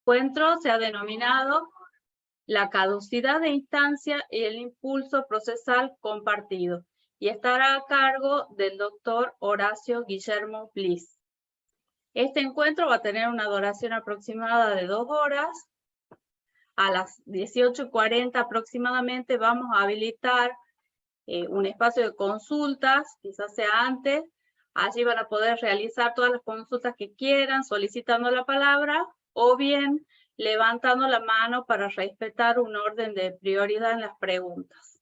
encuentro se ha denominado la caducidad de instancia y el impulso procesal compartido, y estará a cargo del doctor Horacio Guillermo Bliss. Este encuentro va a tener una duración aproximada de 2 horas. A las 18:40 aproximadamente vamos a habilitar un espacio de consultas, quizás sea antes. Allí van a poder realizar todas las consultas que quieran, solicitando la palabra, o bien levantando la mano para respetar un orden de prioridad en las preguntas.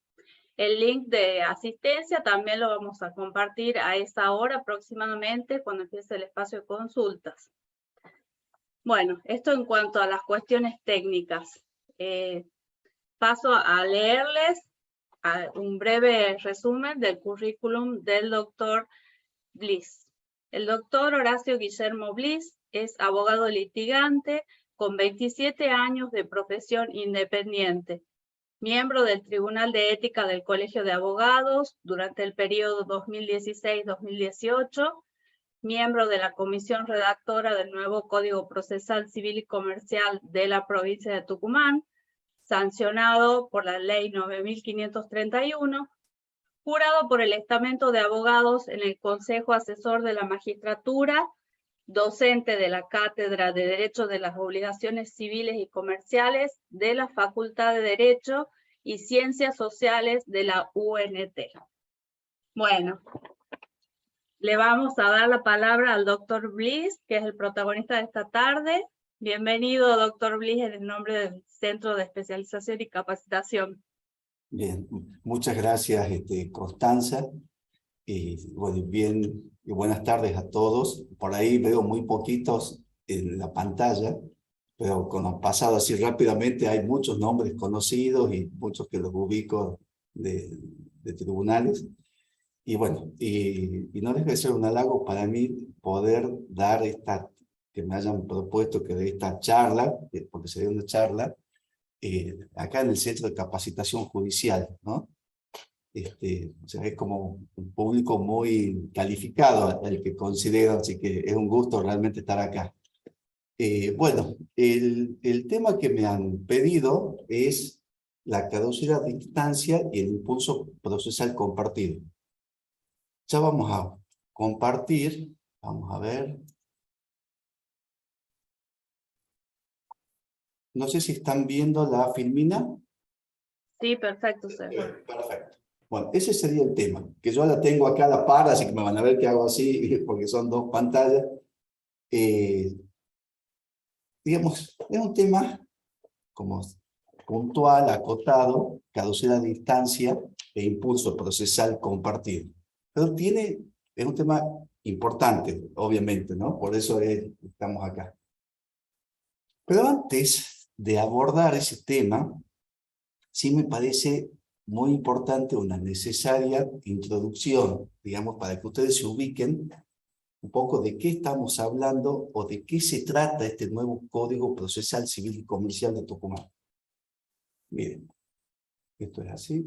El link de asistencia también lo vamos a compartir a esa hora aproximadamente, cuando empiece el espacio de consultas. Bueno, esto en cuanto a las cuestiones técnicas. Paso a leerles un breve resumen del currículum del doctor Bliss. El doctor Horacio Guillermo Bliss es abogado litigante con 27 años de profesión independiente, miembro del Tribunal de Ética del Colegio de Abogados durante el periodo 2016-2018, miembro de la comisión redactora del nuevo Código Procesal Civil y Comercial de la provincia de Tucumán, sancionado por la Ley 9531, jurado por el Estamento de Abogados en el Consejo Asesor de la Magistratura, docente de la Cátedra de Derecho de las Obligaciones Civiles y Comerciales de la Facultad de Derecho y Ciencias Sociales de la UNT. Bueno, le vamos a dar la palabra al doctor Bliss, que es el protagonista de esta tarde. Bienvenido, doctor Bliss, en el nombre del Centro de Especialización y Capacitación. Bien, muchas gracias, Constanza. Bueno, bien, y buenas tardes a todos. Por ahí veo muy poquitos en la pantalla, pero con lo pasado así rápidamente hay muchos nombres conocidos y muchos que los ubico de tribunales. Y bueno, y no deja de ser un halago para mí poder dar que me hayan propuesto que de esta charla, porque sería una charla, acá en el Centro de Capacitación Judicial, ¿no? O sea, es como un público muy calificado el que considero, así que es un gusto realmente estar acá. Bueno, el tema que me han pedido es la caducidad de instancia y el impulso procesal compartido. Ya vamos a compartir, vamos a ver. No sé si están viendo la filmina. Sí, perfecto, señor. Perfecto. Bueno, ese sería el tema, que yo la tengo acá a la par, así que me van a ver que hago así, porque son dos pantallas. Digamos, es un tema como puntual, acotado, caducidad de instancia e impulso procesal compartido. Pero es un tema importante, obviamente, ¿no? Por eso estamos acá. Pero antes de abordar ese tema, sí me parece muy importante una necesaria introducción, digamos, para que ustedes se ubiquen un poco de qué estamos hablando o de qué se trata este nuevo Código Procesal Civil y Comercial de Tucumán. Miren, esto es así.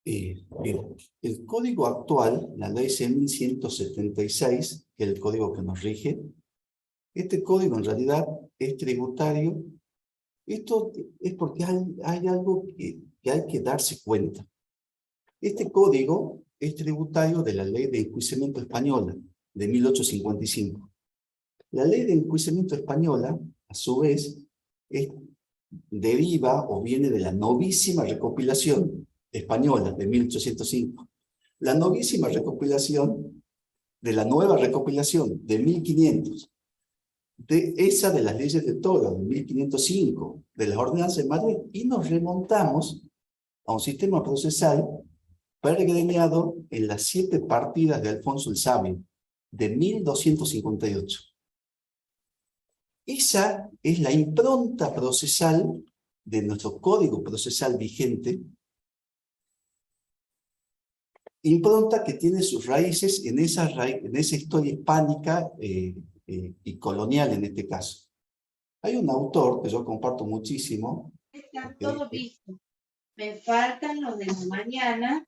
Miren, el código actual, la ley 6176, que es el código que nos rige, este código en realidad es tributario. Esto es porque hay algo que hay que darse cuenta. Este código es tributario de la Ley de Enjuiciamiento Española de 1855. La Ley de Enjuiciamiento Española, a su vez, deriva o viene de la novísima recopilación española de 1805. La novísima recopilación de la nueva recopilación de 1500. De esa de las leyes de Toro, de 1505, de las ordenanzas de Madrid, y nos remontamos a un sistema procesal pergeñado en las 7 partidas de Alfonso el Sabio, de 1258. Esa es la impronta procesal de nuestro código procesal vigente, impronta que tiene sus raíces en esa historia hispánica y colonial en este caso. Hay un autor que yo comparto muchísimo. Está todo visto. Me faltan los de la mañana.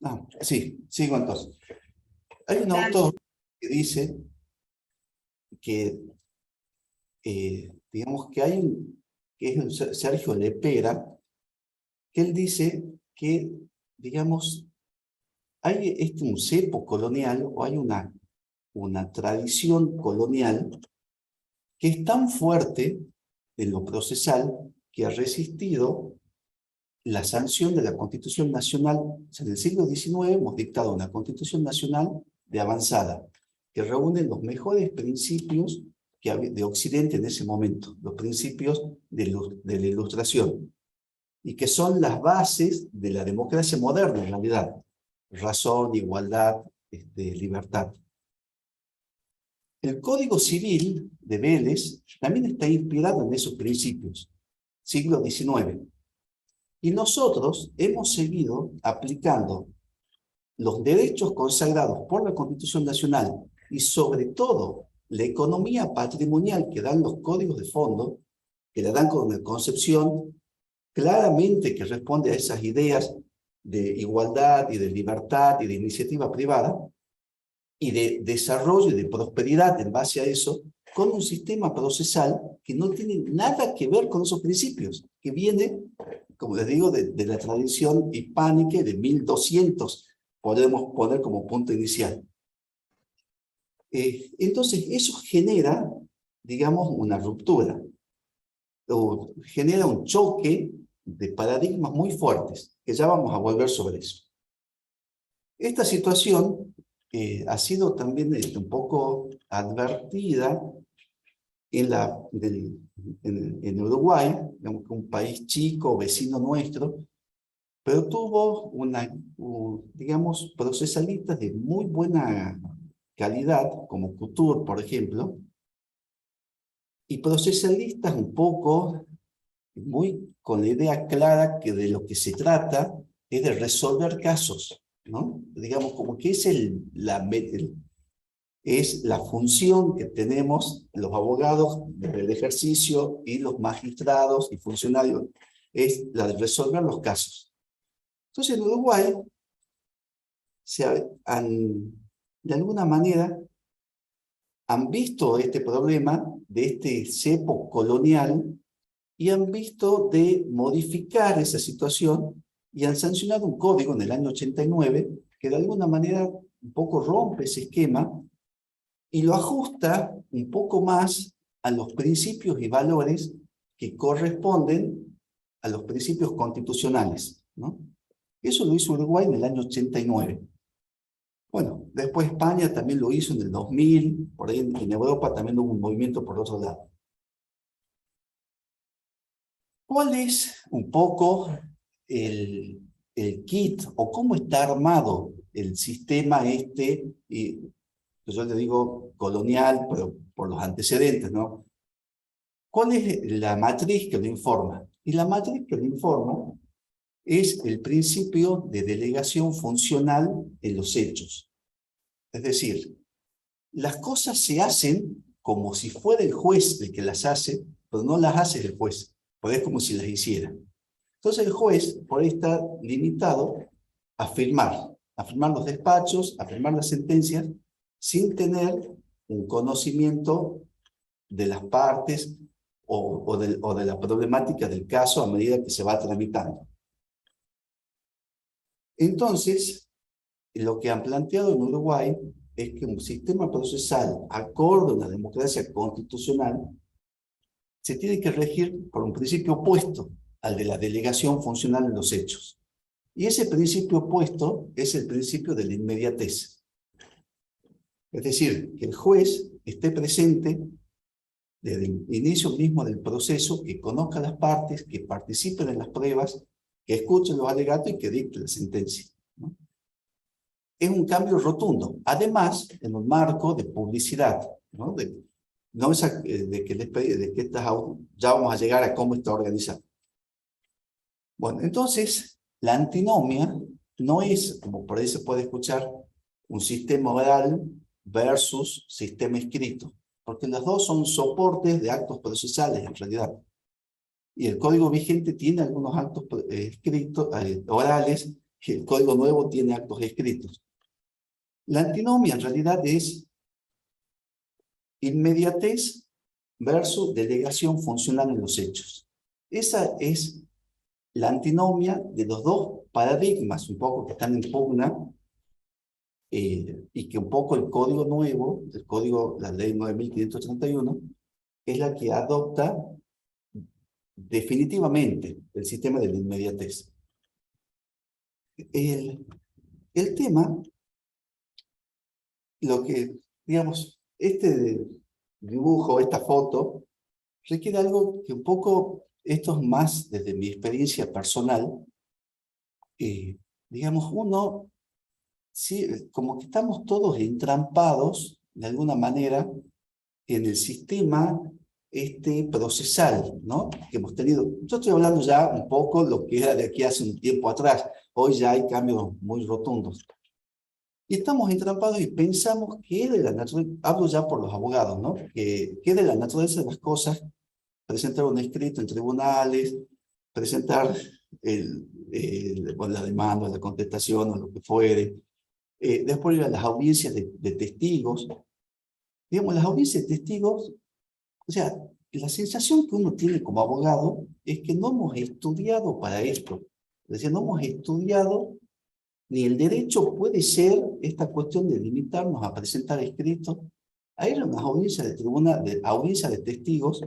Ah, sí, sigo entonces. Hay un Gracias. autor que dice que, digamos que hay que es Sergio Lepera, que él dice que, digamos, hay un cepo colonial o hay una tradición colonial que es tan fuerte en lo procesal que ha resistido la sanción de la Constitución Nacional. O sea, en el siglo XIX hemos dictado una Constitución Nacional de avanzada, que reúne los mejores principios que había de Occidente en ese momento, los principios de la Ilustración, y que son las bases de la democracia moderna en realidad: razón, igualdad, libertad. El Código Civil de Vélez también está inspirado en esos principios, siglo XIX. Y nosotros hemos seguido aplicando los derechos consagrados por la Constitución Nacional y sobre todo la economía patrimonial que dan los códigos de fondo, que la dan con una concepción claramente que responde a esas ideas de igualdad y de libertad y de iniciativa privada y de desarrollo y de prosperidad en base a eso, con un sistema procesal que no tiene nada que ver con esos principios, que viene, como les digo, de la tradición hispánica de 1200, podemos poner como punto inicial. Entonces, eso genera, digamos, una ruptura, o genera un choque de paradigmas muy fuertes, que ya vamos a volver sobre eso. Esta situación ha sido también un poco advertida en Uruguay, digamos que un país chico, vecino nuestro, pero tuvo digamos, procesalistas de muy buena calidad, como Couture, por ejemplo, y procesalistas un poco, muy con la idea clara que de lo que se trata es de resolver casos, ¿no? Digamos, como que es es la función que tenemos los abogados del ejercicio y los magistrados y funcionarios, es la de resolver los casos. Entonces, en Uruguay, de alguna manera, han visto este problema de este cepo colonial y han visto de modificar esa situación y han sancionado un código en el año 89 que de alguna manera un poco rompe ese esquema y lo ajusta un poco más a los principios y valores que corresponden a los principios constitucionales, ¿no? Eso lo hizo Uruguay en el año 89. Bueno, después España también lo hizo en el 2000, por ahí en Europa también hubo un movimiento por otro lado. ¿Cuál es un poco el kit o cómo está armado el sistema yo le digo colonial, pero por los antecedentes, ¿no? ¿Cuál es la matriz que lo informa? Y la matriz que lo informa es el principio de delegación funcional en los hechos. Es decir, las cosas se hacen como si fuera el juez el que las hace, pero no las hace el juez, porque es como si las hiciera. Entonces el juez por ahí está limitado a firmar los despachos, a firmar las sentencias, sin tener un conocimiento de las partes o de la problemática del caso a medida que se va tramitando. Entonces, lo que han planteado en Uruguay es que un sistema procesal acorde a una democracia constitucional se tiene que regir por un principio opuesto al de la delegación funcional en los hechos. Y ese principio opuesto es el principio de la inmediatez. Es decir, que el juez esté presente desde el inicio mismo del proceso, que conozca las partes, que participen en las pruebas, que escuchen los alegatos y que dicte la sentencia, ¿no? Es un cambio rotundo. Además, en un marco de publicidad, ¿no? Ya vamos a llegar a cómo está organizado. Bueno, entonces, la antinomia no es, como por ahí se puede escuchar, un sistema oral versus sistema escrito, porque los dos son soportes de actos procesales en realidad. Y el código vigente tiene algunos actos orales, y el código nuevo tiene actos escritos. La antinomia en realidad es inmediatez versus delegación funcional en los hechos. Esa es la antinomia de los dos paradigmas un poco que están en pugna, y que un poco el código nuevo, el código, la ley 9531, es la que adopta definitivamente el sistema de la inmediatez. El tema, lo que, digamos, este dibujo, esta foto, requiere algo que un poco, esto es más desde mi experiencia personal, digamos, uno, sí, como que estamos todos entrampados, de alguna manera, en el sistema procesal, ¿no? Que hemos tenido. Yo estoy hablando ya un poco lo que era de aquí hace un tiempo atrás. Hoy ya hay cambios muy rotundos. Y estamos entrampados y pensamos que es de la naturaleza, hablo ya por los abogados, ¿no? Que es de la naturaleza de las cosas, presentar un escrito en tribunales, presentar la demanda, la contestación o lo que fuere, después ir a las audiencias de testigos. Digamos, las audiencias de testigos, o sea, la sensación que uno tiene como abogado es que no hemos estudiado para esto. Es decir, no hemos estudiado, ni el derecho puede ser esta cuestión de limitarnos a presentar escritos. Hay unas audiencias de tribunal, audiencias de testigos,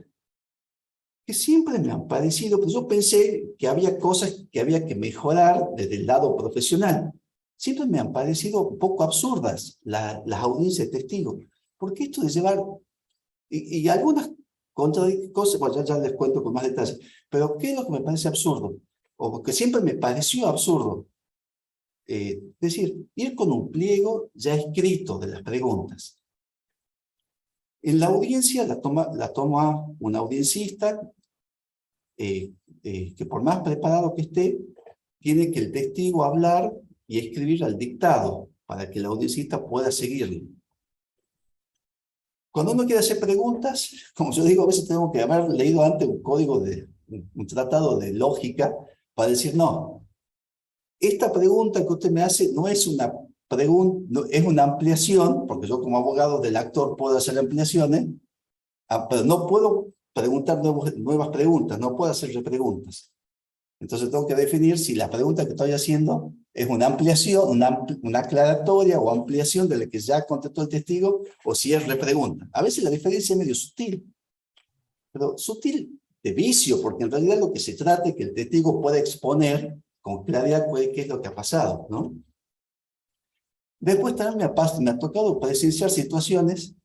que siempre me han parecido, pues yo pensé que había cosas que había que mejorar desde el lado profesional. Siempre me han parecido un poco absurdas las audiencias de testigos. Porque esto de llevar, y algunas cosas, bueno, ya les cuento con más detalles, pero ¿qué es lo que me parece absurdo? O que siempre me pareció absurdo. Es decir, ir con un pliego ya escrito de las preguntas. En la audiencia la toma un audiencista que por más preparado que esté, tiene que el testigo hablar y escribir al dictado para que el audiencista pueda seguirlo. Cuando uno quiere hacer preguntas, como yo digo, a veces tengo que haber leído antes un código un tratado de lógica para decir, no, esta pregunta que usted me hace no es una pregunta, no, es una ampliación, porque yo como abogado del actor puedo hacer ampliaciones, pero no puedo preguntar nuevas preguntas, no puedo hacer repreguntas. Entonces tengo que definir si la pregunta que estoy haciendo es una ampliación, una aclaratoria o ampliación de la que ya contestó el testigo, o si es repregunta. A veces la diferencia es medio sutil, pero sutil de vicio, porque en realidad lo que se trata es que el testigo pueda exponer con claridad qué es lo que ha pasado, ¿no? Después también me ha tocado presenciar situaciones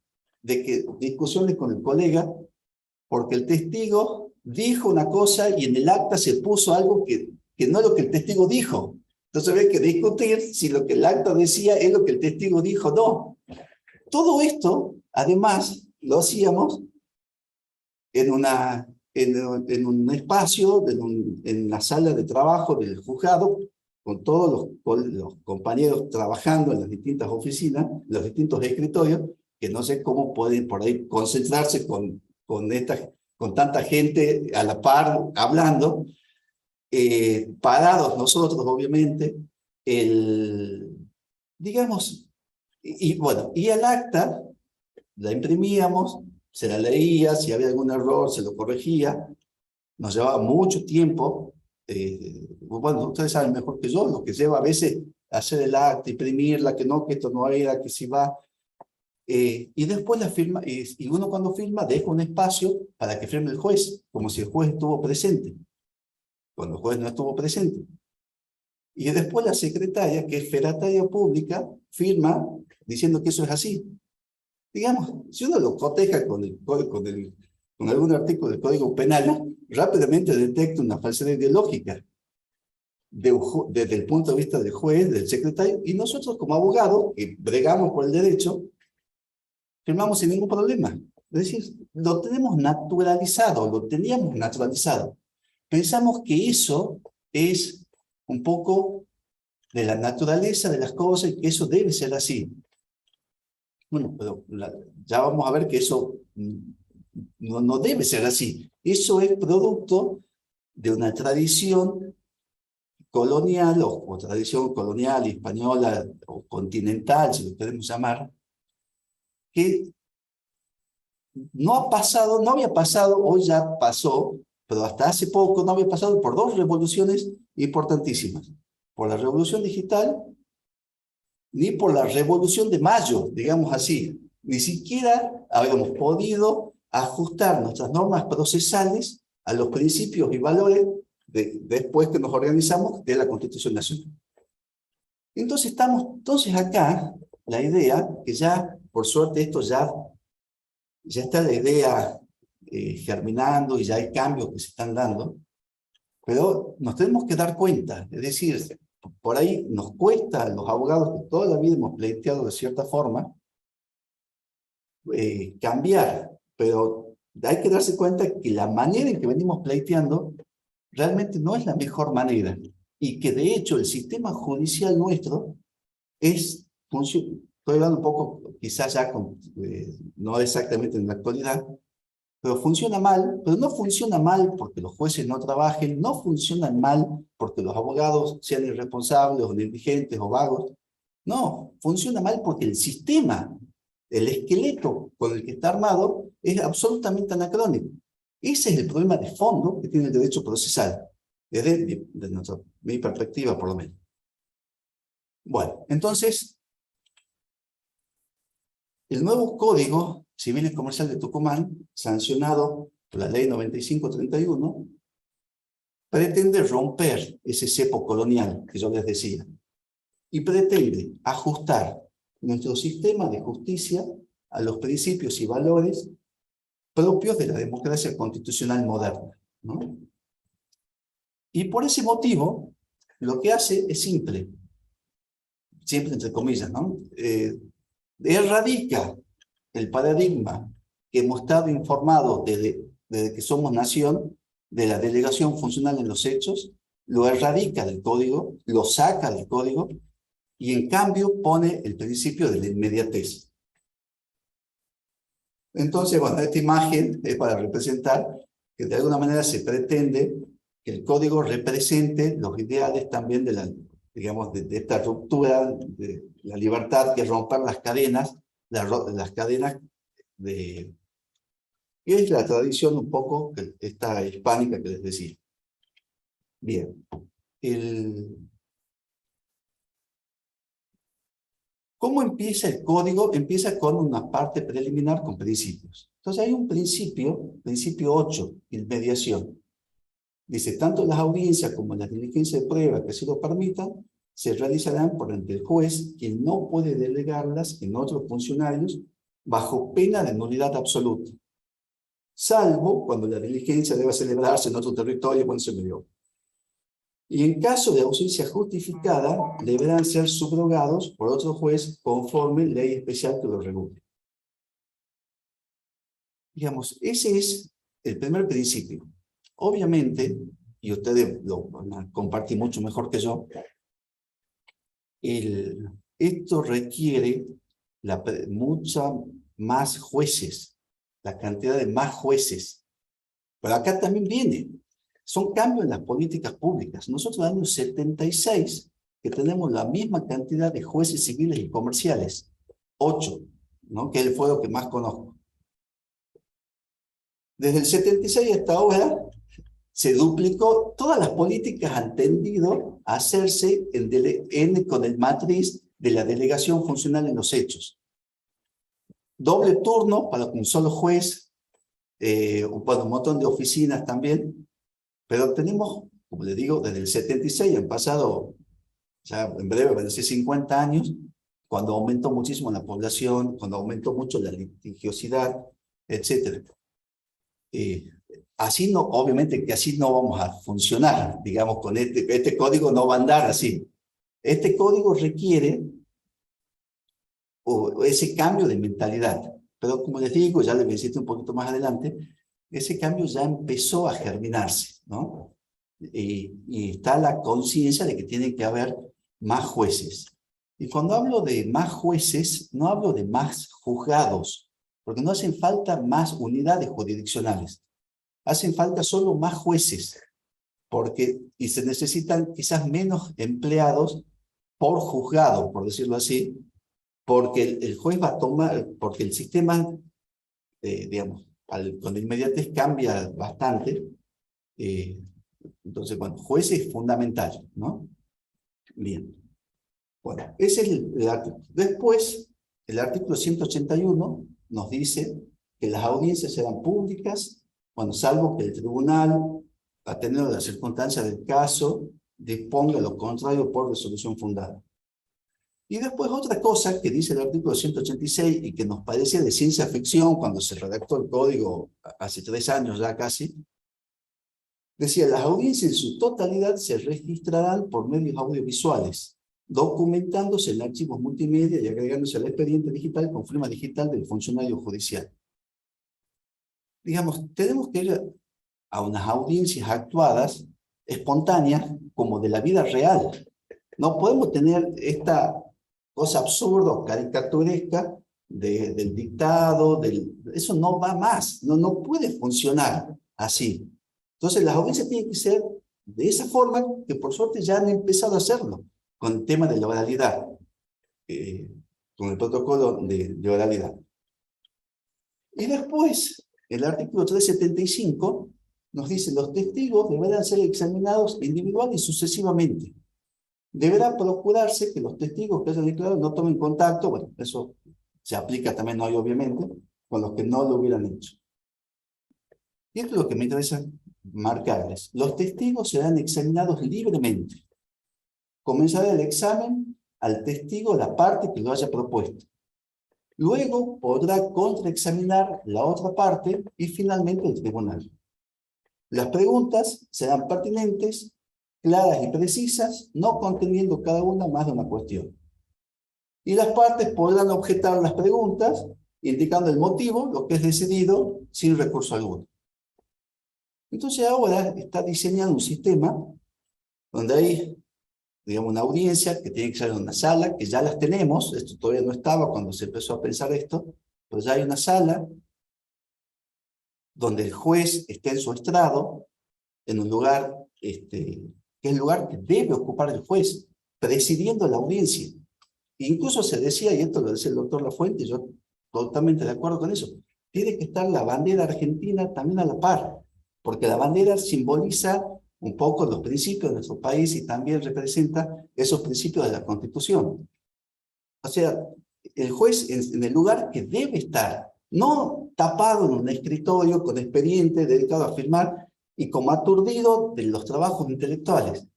de que discusiones con el colega, porque el testigo dijo una cosa y en el acta se puso algo que no es lo que el testigo dijo. Entonces hay que discutir si lo que el acta decía es lo que el testigo dijo o no. Todo esto, además, lo hacíamos en un espacio, en la sala de trabajo del juzgado, con todos los compañeros trabajando en las distintas oficinas, en los distintos escritorios, que no sé cómo pueden por ahí concentrarse con tanta gente a la par hablando, parados nosotros, obviamente, digamos, bueno, y el acta la imprimíamos, se la leía, si había algún error se lo corregía, nos llevaba mucho tiempo, bueno, ustedes saben mejor que yo, lo que lleva a veces hacer el acta, imprimirla, que esto no era, que si va, y después la firma, y uno cuando firma deja un espacio para que firme el juez, como si el juez estuvo presente, cuando el juez no estuvo presente. Y después la secretaria, que es fedataria pública, firma diciendo que eso es así. Digamos, si uno lo coteja con algún artículo del Código Penal, rápidamente detecta una falsedad ideológica desde el punto de vista del juez, del secretario, y nosotros como abogados, que bregamos por el derecho, firmamos sin ningún problema. Es decir, lo tenemos naturalizado, lo teníamos naturalizado. Pensamos que eso es un poco de la naturaleza de las cosas y que eso debe ser así. Bueno, pero ya vamos a ver que eso no debe ser así. Eso es producto de una tradición colonial o tradición colonial, española o continental, si lo queremos llamar, que no ha pasado, no había pasado, hoy ya pasó, pero hasta hace poco no había pasado por dos revoluciones importantísimas. Por la revolución digital, ni por la revolución de mayo, digamos así. Ni siquiera habíamos podido ajustar nuestras normas procesales a los principios y valores después que nos organizamos de la Constitución Nacional. Entonces estamos acá, la idea, que ya, por suerte, esto ya está la idea germinando y ya hay cambios que se están dando, pero nos tenemos que dar cuenta, es decir, por ahí nos cuesta a los abogados que toda la vida hemos pleiteado de cierta forma cambiar, pero hay que darse cuenta que la manera en que venimos pleiteando realmente no es la mejor manera y que de hecho el sistema judicial nuestro es, estoy hablando un poco quizás ya no exactamente en la actualidad, pero funciona mal, pero no funciona mal porque los jueces no trabajen, no funcionan mal porque los abogados sean irresponsables o negligentes o vagos, no, funciona mal porque el sistema, el esqueleto con el que está armado es absolutamente anacrónico. Ese es el problema de fondo que tiene el derecho procesal, desde mi perspectiva por lo menos. Bueno, entonces, el nuevo Código Civil y Comercial de Tucumán, sancionado por la Ley 9531, pretende romper ese cepo colonial que yo les decía y pretende ajustar nuestro sistema de justicia a los principios y valores propios de la democracia constitucional moderna, ¿no? Y por ese motivo, lo que hace es simple, entre comillas, ¿no? Erradica el paradigma que hemos estado informados desde que somos nación de la delegación funcional en los hechos, lo erradica del código, lo saca del código y en cambio pone el principio de la inmediatez. Entonces, bueno, esta imagen es para representar que de alguna manera se pretende que el código represente los ideales también de la, digamos, de esta ruptura de la libertad, que es romper las cadenas, las cadenas de... Y es la tradición un poco esta hispánica que les decía. Bien. ¿Cómo empieza el código? Empieza con una parte preliminar con principios. Entonces hay un principio 8, mediación. Dice, tanto las audiencias como las diligencias de prueba que así lo permitan, se realizarán por ante el juez, quien no puede delegarlas en otros funcionarios bajo pena de nulidad absoluta, salvo cuando la diligencia deba celebrarse en otro territorio cuando se medió. Y en caso de ausencia justificada, deberán ser subrogados por otro juez conforme ley especial que lo regule. Digamos, ese es el primer principio. Obviamente, y ustedes lo van a compartir mucho mejor que yo, esto requiere mucha más jueces, la cantidad de más jueces. Pero acá también viene. Son cambios en las políticas públicas. Nosotros en el año 76, que tenemos la misma cantidad de jueces civiles y comerciales, 8, ¿no? Que fue lo que más conozco. Desde el 76 hasta ahora, se duplicó, todas las políticas han tendido a hacerse con el matriz de la delegación funcional en los hechos. Doble turno para un solo juez, para un montón de oficinas también. Pero tenemos, como les digo, desde el 76 han pasado, ya en breve van a ser 50 años, cuando aumentó muchísimo la población, cuando aumentó mucho la litigiosidad, etc. Así no, obviamente que así no vamos a funcionar, digamos, con este código no va a andar así. Este código requiere ese cambio de mentalidad. Pero como les digo, ya les visité un poquito más adelante, ese cambio ya empezó a germinarse, ¿no? Y está la conciencia de que tiene que haber más jueces. Y cuando hablo de más jueces, no hablo de más juzgados, porque no hacen falta más unidades jurisdiccionales. Hacen falta solo más jueces. y se necesitan quizás menos empleados por juzgado, por decirlo así, porque el juez va a tomar, porque el sistema, digamos, con inmediatez cambia bastante. Entonces, bueno, juez es fundamental, ¿no? Bien. Bueno, ese es el artículo. Después, el artículo 181 nos dice que las audiencias serán públicas, bueno, salvo que el tribunal, atendiendo a las circunstancias del caso, disponga lo contrario por resolución fundada. Y después otra cosa que dice el artículo 186 y que nos parecía de ciencia ficción cuando se redactó el código hace 3 años ya casi, decía, las audiencias en su totalidad se registrarán por medios audiovisuales, documentándose en archivos multimedia y agregándose al expediente digital con firma digital del funcionario judicial. Digamos, tenemos que ir a unas audiencias actuadas, espontáneas, como de la vida real. No podemos tener esta cosa absurda, caricaturesca, del dictado, eso no va más, no puede funcionar así. Entonces las audiencias tienen que ser de esa forma, que por suerte ya han empezado a hacerlo, con el tema de la oralidad, con el protocolo de oralidad. Y después, el artículo 375 nos dice, los testigos deberán ser examinados individual y sucesivamente. Deberá procurarse que los testigos que hayan declarado no tomen contacto, bueno, eso se aplica también hoy obviamente, con los que no lo hubieran hecho. Y esto es lo que me interesa marcarles. Los testigos serán examinados libremente. Comenzará el examen al testigo la parte que lo haya propuesto. Luego podrá contraexaminar la otra parte y finalmente el tribunal. Las preguntas serán pertinentes, claras y precisas, no conteniendo cada una más de una cuestión. Y las partes podrán objetar las preguntas, indicando el motivo, lo que es decidido, sin recurso alguno. Entonces ahora está diseñando un sistema donde hay, digamos, una audiencia que tiene que ser en una sala, que ya las tenemos, esto todavía no estaba cuando se empezó a pensar esto, pero ya hay una sala donde el juez esté en su estrado, en un lugar, que es el lugar que debe ocupar el juez, presidiendo la audiencia. Incluso se decía, y esto lo decía el doctor Lafuente, yo totalmente de acuerdo con eso, tiene que estar la bandera argentina también a la par, porque la bandera simboliza un poco los principios de nuestro país y también representa esos principios de la Constitución. O sea, el juez en el lugar que debe estar, no tapado en un escritorio con expediente dedicado a firmar y como aturdido de los trabajos intelectuales.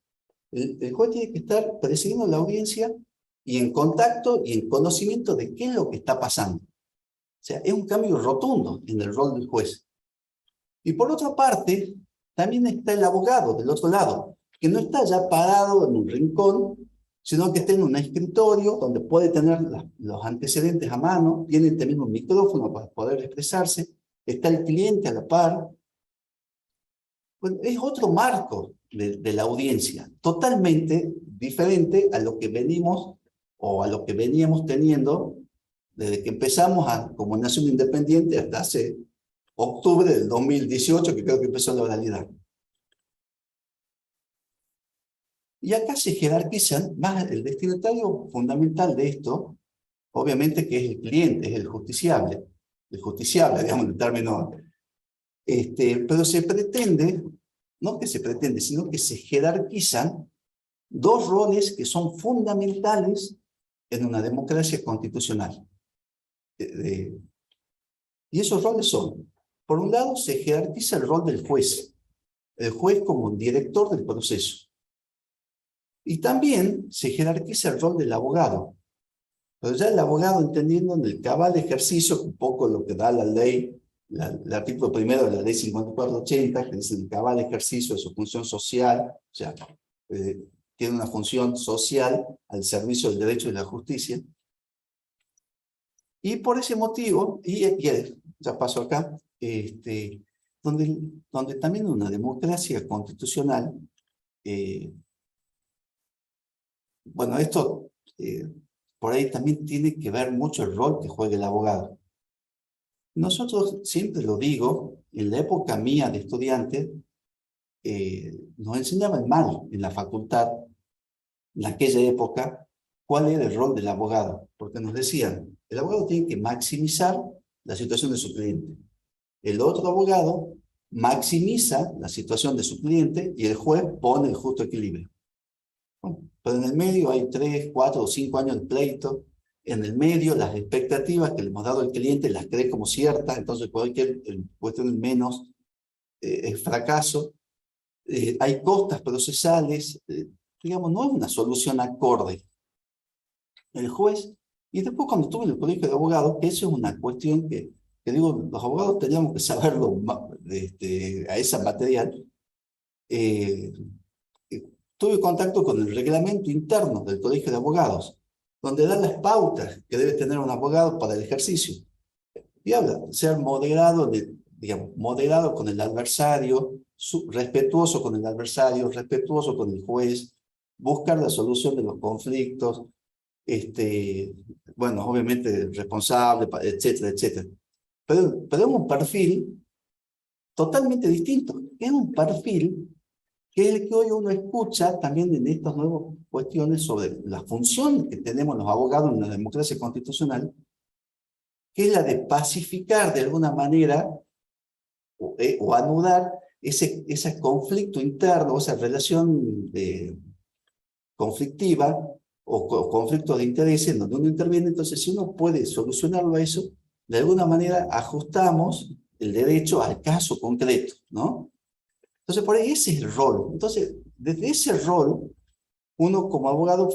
El juez tiene que estar presidiendo la audiencia y en contacto y en conocimiento de qué es lo que está pasando. O sea, es un cambio rotundo en el rol del juez. Y por otra parte, también está el abogado del otro lado, que no está ya parado en un rincón, sino que está en un escritorio donde puede tener los antecedentes a mano, tiene también un micrófono para poder expresarse, está el cliente a la par. Bueno, es otro marco de la audiencia, totalmente diferente a lo que venimos o a lo que veníamos teniendo desde que empezamos como nación independiente hasta hace octubre del 2018, que creo que empezó la oralidad. Y acá se jerarquizan más el destinatario fundamental de esto, obviamente que es el cliente, es el justiciable, digamos en términos, pero se pretende, no que se pretende, sino que se jerarquizan dos roles que son fundamentales en una democracia constitucional. Y esos roles son, por un lado, se jerarquiza el rol del juez como un director del proceso. Y también se jerarquiza el rol del abogado. Pero ya el abogado entendiendo en el cabal ejercicio, un poco lo que da la ley, el artículo primero de la ley 5480, que dice el cabal ejercicio de su función social, o sea, tiene una función social al servicio del derecho y de la justicia. Y por ese motivo, y ya paso acá, donde también una democracia constitucional, bueno, esto por ahí también tiene que ver mucho el rol que juega el abogado. Nosotros, siempre lo digo, en la época mía de estudiante, nos enseñaban mal en la facultad, en aquella época, cuál era el rol del abogado, porque nos decían, el abogado tiene que maximizar la situación de su cliente. El otro abogado maximiza la situación de su cliente y el juez pone el justo equilibrio. Pero en el medio hay 3, 4 o 5 años de pleito. En el medio, las expectativas que le hemos dado al cliente las cree como ciertas, entonces cualquier cuestión menos es fracaso. Hay costas procesales, digamos, no es una solución acorde. El juez, y después cuando estuve en el colegio de abogados, que eso es una cuestión que digo, los abogados teníamos que saberlo a esa material. Tuve contacto con el reglamento interno del colegio de abogados, donde da las pautas que debe tener un abogado para el ejercicio. Y habla, ser moderado, digamos, moderado con el adversario, respetuoso con el adversario, respetuoso con el juez, buscar la solución de los conflictos, bueno, obviamente responsable, etcétera, etcétera. Pero es un perfil totalmente distinto. Es un perfil que es el que hoy uno escucha también en estas nuevas cuestiones sobre la función que tenemos los abogados en una democracia constitucional, que es la de pacificar de alguna manera o anudar ese conflicto interno, esa relación conflictiva o conflicto de intereses en donde uno interviene. Entonces, si uno puede solucionarlo a eso, de alguna manera ajustamos el derecho al caso concreto, ¿no? Entonces, por ahí ese es el rol. Entonces, desde ese rol, uno como abogado,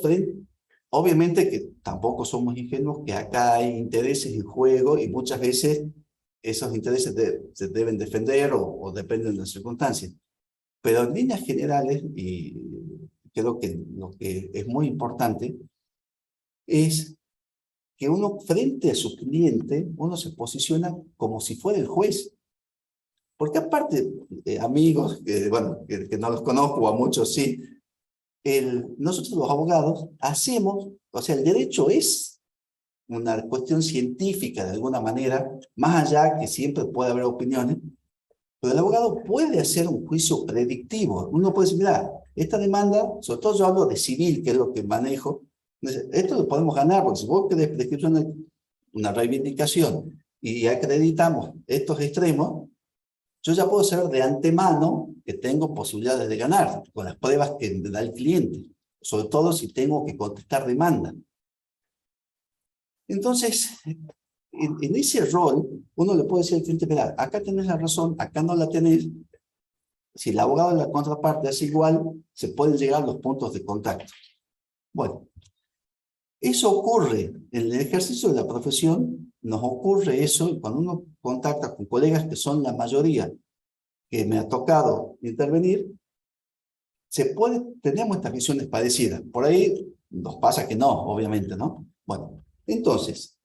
obviamente que tampoco somos ingenuos, que acá hay intereses en juego y muchas veces esos intereses se deben defender o dependen de las circunstancias. Pero en líneas generales, y creo que lo que es muy importante, es que uno frente a su cliente, uno se posiciona como si fuera el juez. Porque aparte, amigos, bueno, que no los conozco, o a muchos sí, nosotros los abogados hacemos, o sea, el derecho es una cuestión científica de alguna manera, más allá que siempre puede haber opiniones, pero el abogado puede hacer un juicio predictivo. Uno puede decir, mira, esta demanda, sobre todo yo hablo de civil, que es lo que manejo, esto lo podemos ganar, porque si vos querés prescribir una reivindicación y acreditamos estos extremos, yo ya puedo saber de antemano que tengo posibilidades de ganar con las pruebas que me da el cliente, sobre todo si tengo que contestar demanda. Entonces, en ese rol, uno le puede decir al cliente, mira, acá tenés la razón, acá no la tenés. Si el abogado de la contraparte hace igual, se pueden llegar a los puntos de contacto. Bueno, eso ocurre en el ejercicio de la profesión, nos ocurre eso, y cuando uno contacta con colegas que son la mayoría, que me ha tocado intervenir, tenemos estas visiones parecidas. Por ahí nos pasa que no, obviamente, ¿no? Bueno, entonces,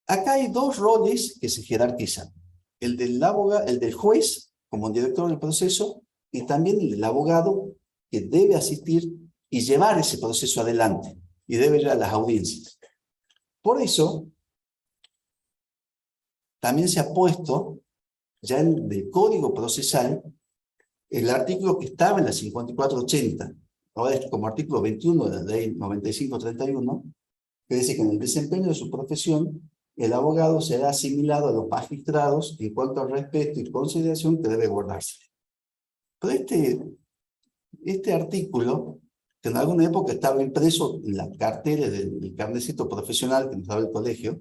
acá hay dos roles que se jerarquizan. El del juez, como director del proceso, y también el del abogado, que debe asistir y llevar ese proceso adelante, y debe ir a las audiencias. Por eso, también se ha puesto, ya en el Código Procesal, el artículo que estaba en la 5480, ahora es como artículo 21 de la ley 9531, que dice que en el desempeño de su profesión, el abogado será asimilado a los magistrados en cuanto al respeto y consideración que debe guardarse. Pero este artículo, que en alguna época estaba impreso en las carteles del carnecito profesional que nos daba el colegio,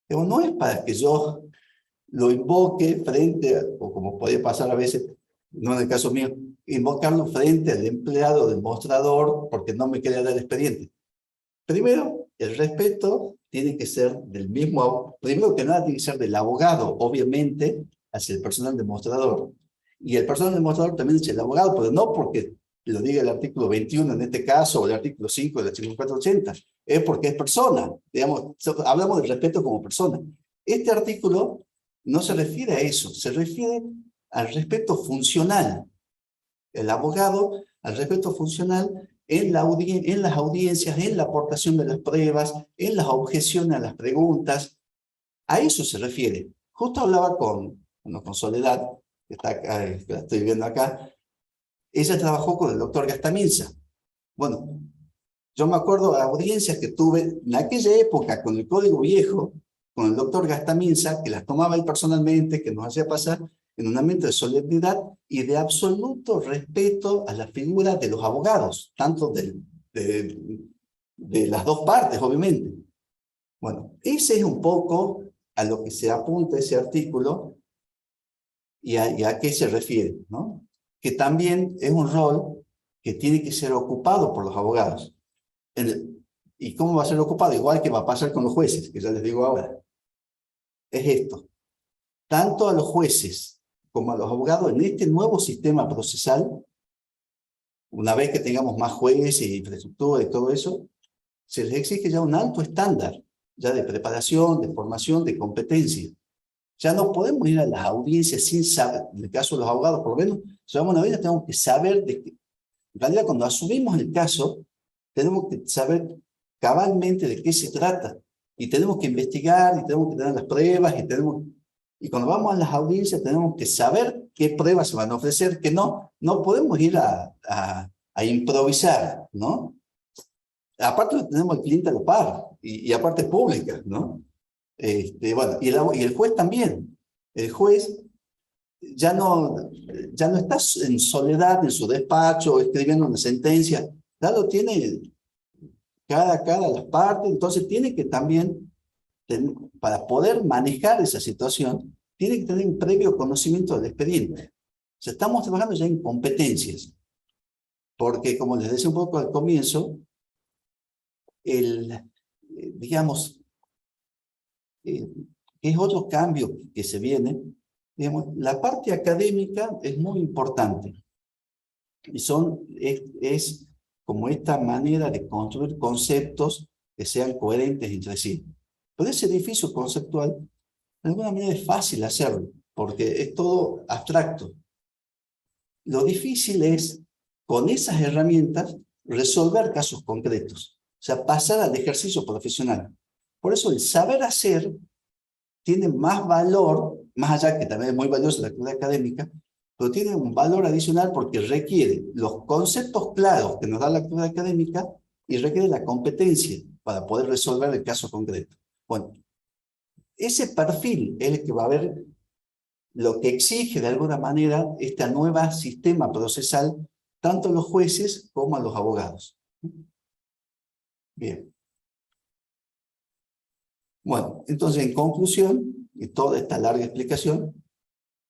pero no es para que yo lo invoque frente, o como puede pasar a veces, no en el caso mío, invocarlo frente al empleado del mostrador porque no me quería dar el expediente. Primero, el respeto tiene que ser del mismo, primero que nada tiene que ser del abogado, obviamente, hacia el personal demostrador. Y el personal demostrador también hacia el abogado, pero no porque lo diga el artículo 21 en este caso, o el artículo 5 de la 5480, es porque es persona, digamos, hablamos del respeto como persona. Este artículo no se refiere a eso, se refiere al respeto funcional. El abogado, al respeto funcional en las audiencias, en la aportación de las pruebas, en las objeciones a las preguntas. A eso se refiere. Justo hablaba con Soledad, que está acá, que la estoy viendo acá, ella trabajó con el doctor Gastaminza. Bueno, yo me acuerdo de audiencias que tuve en aquella época con el Código Viejo, con el doctor Gastaminza, que las tomaba él personalmente, que nos hacía pasar en un ambiente de solemnidad y de absoluto respeto a la figura de los abogados, tanto de las dos partes, obviamente. Bueno, ese es un poco a lo que se apunta ese artículo y a qué se refiere, ¿no? Que también es un rol que tiene que ser ocupado por los abogados. ¿Y cómo va a ser ocupado? Igual que va a pasar con los jueces, que ya les digo ahora. Es esto. Tanto a los jueces como a los abogados en este nuevo sistema procesal, una vez que tengamos más jueces y infraestructura y todo eso, se les exige ya un alto estándar, ya de preparación, de formación, de competencia. Ya no podemos ir a las audiencias sin saber, en el caso de los abogados, por lo menos, si vamos a una audiencia tenemos que saber de que, en realidad cuando asumimos el caso, tenemos que saber cabalmente de qué se trata. Y tenemos que investigar, y tenemos que tener las pruebas, y cuando vamos a las audiencias tenemos que saber qué pruebas se van a ofrecer, que no podemos ir a improvisar, ¿no? Aparte tenemos al cliente a la par, y aparte es pública, ¿no? Bueno, y el juez también. El juez ya no está en soledad en su despacho escribiendo una sentencia, ya lo tiene cada las partes, entonces tiene que también, para poder manejar esa situación, tiene que tener un previo conocimiento del expediente. O sea, estamos trabajando ya en competencias, porque como les decía un poco al comienzo, digamos, es otro cambio que se viene. Digamos, la parte académica es muy importante. Y es como esta manera de construir conceptos que sean coherentes entre sí. Pero ese edificio conceptual, de alguna manera es fácil hacerlo, porque es todo abstracto. Lo difícil es, con esas herramientas, resolver casos concretos. O sea, pasar al ejercicio profesional. Por eso el saber hacer tiene más valor, más allá que también es muy valiosa la actividad académica, pero tiene un valor adicional porque requiere los conceptos claros que nos da la actividad académica y requiere la competencia para poder resolver el caso concreto. Bueno, ese perfil es el que va a ver lo que exige de alguna manera este nuevo sistema procesal, tanto a los jueces como a los abogados. Bien. Bueno, entonces en conclusión, y toda esta larga explicación,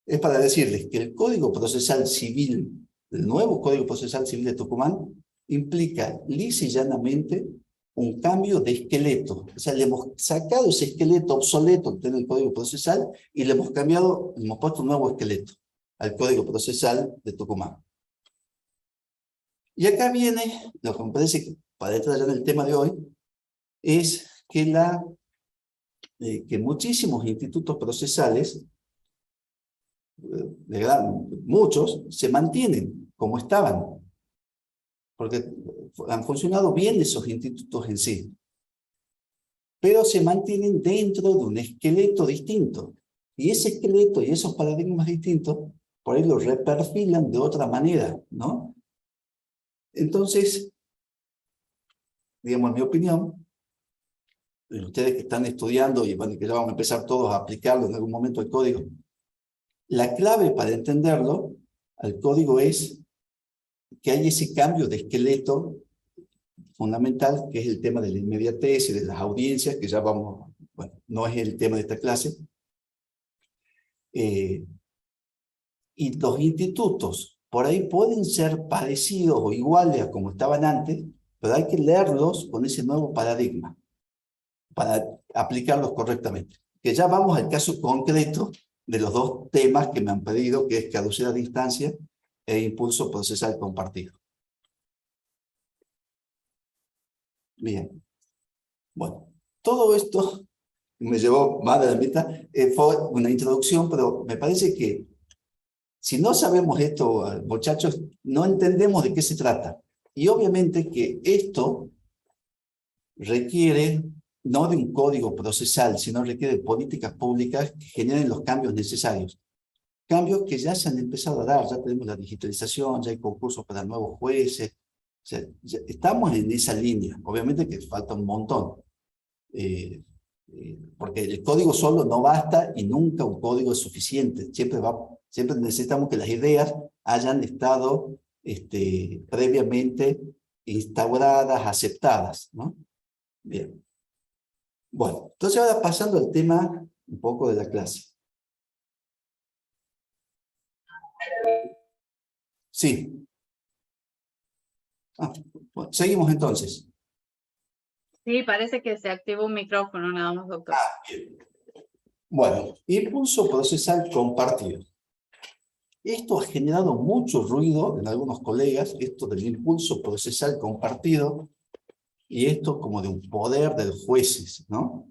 es para decirles que el Código Procesal Civil, el nuevo Código Procesal Civil de Tucumán, implica lisa y llanamente un cambio de esqueleto. O sea, le hemos sacado ese esqueleto obsoleto que tiene el Código Procesal y le hemos cambiado, le hemos puesto un nuevo esqueleto al Código Procesal de Tucumán. Y acá viene, lo que me parece que para entrar ya en el tema de hoy, es que muchísimos institutos procesales, muchos, se mantienen como estaban, porque han funcionado bien esos institutos en sí, pero se mantienen dentro de un esqueleto distinto, y ese esqueleto y esos paradigmas distintos, por ahí los reperfilan de otra manera, ¿no? Entonces, digamos, en mi opinión, ustedes que están estudiando y bueno, que ya vamos a empezar todos a aplicarlo en algún momento el código, la clave para entenderlo al código es que hay ese cambio de esqueleto fundamental, que es el tema de la inmediatez y de las audiencias, que ya vamos, bueno, no es el tema de esta clase. Y los institutos, por ahí pueden ser parecidos o iguales a como estaban antes, pero hay que leerlos con ese nuevo paradigma para aplicarlos correctamente. Que ya vamos al caso concreto de los dos temas que me han pedido, que es caducidad de instancia e impulso procesal compartido. Bien. Bueno, todo esto me llevó más de la mitad. Fue una introducción, pero me parece que si no sabemos esto, muchachos, no entendemos de qué se trata. Y obviamente que esto requiere no de un código procesal, sino requiere de políticas públicas que generen los cambios necesarios. cambios que ya se han empezado a dar, ya tenemos la digitalización, ya hay concursos para nuevos jueces, o sea, estamos en esa línea, obviamente que falta un montón, porque el código solo no basta y nunca un código es suficiente, siempre necesitamos que las ideas hayan estado previamente instauradas, aceptadas, ¿no? Bien. Bueno, entonces ahora pasando al tema un poco de la clase. Sí. Bueno, seguimos entonces. Sí, parece que se activó un micrófono nada más, doctor. Bien. Bueno, impulso procesal compartido. Esto ha generado mucho ruido en algunos colegas, esto del impulso procesal compartido, y esto como de un poder de los jueces, ¿no?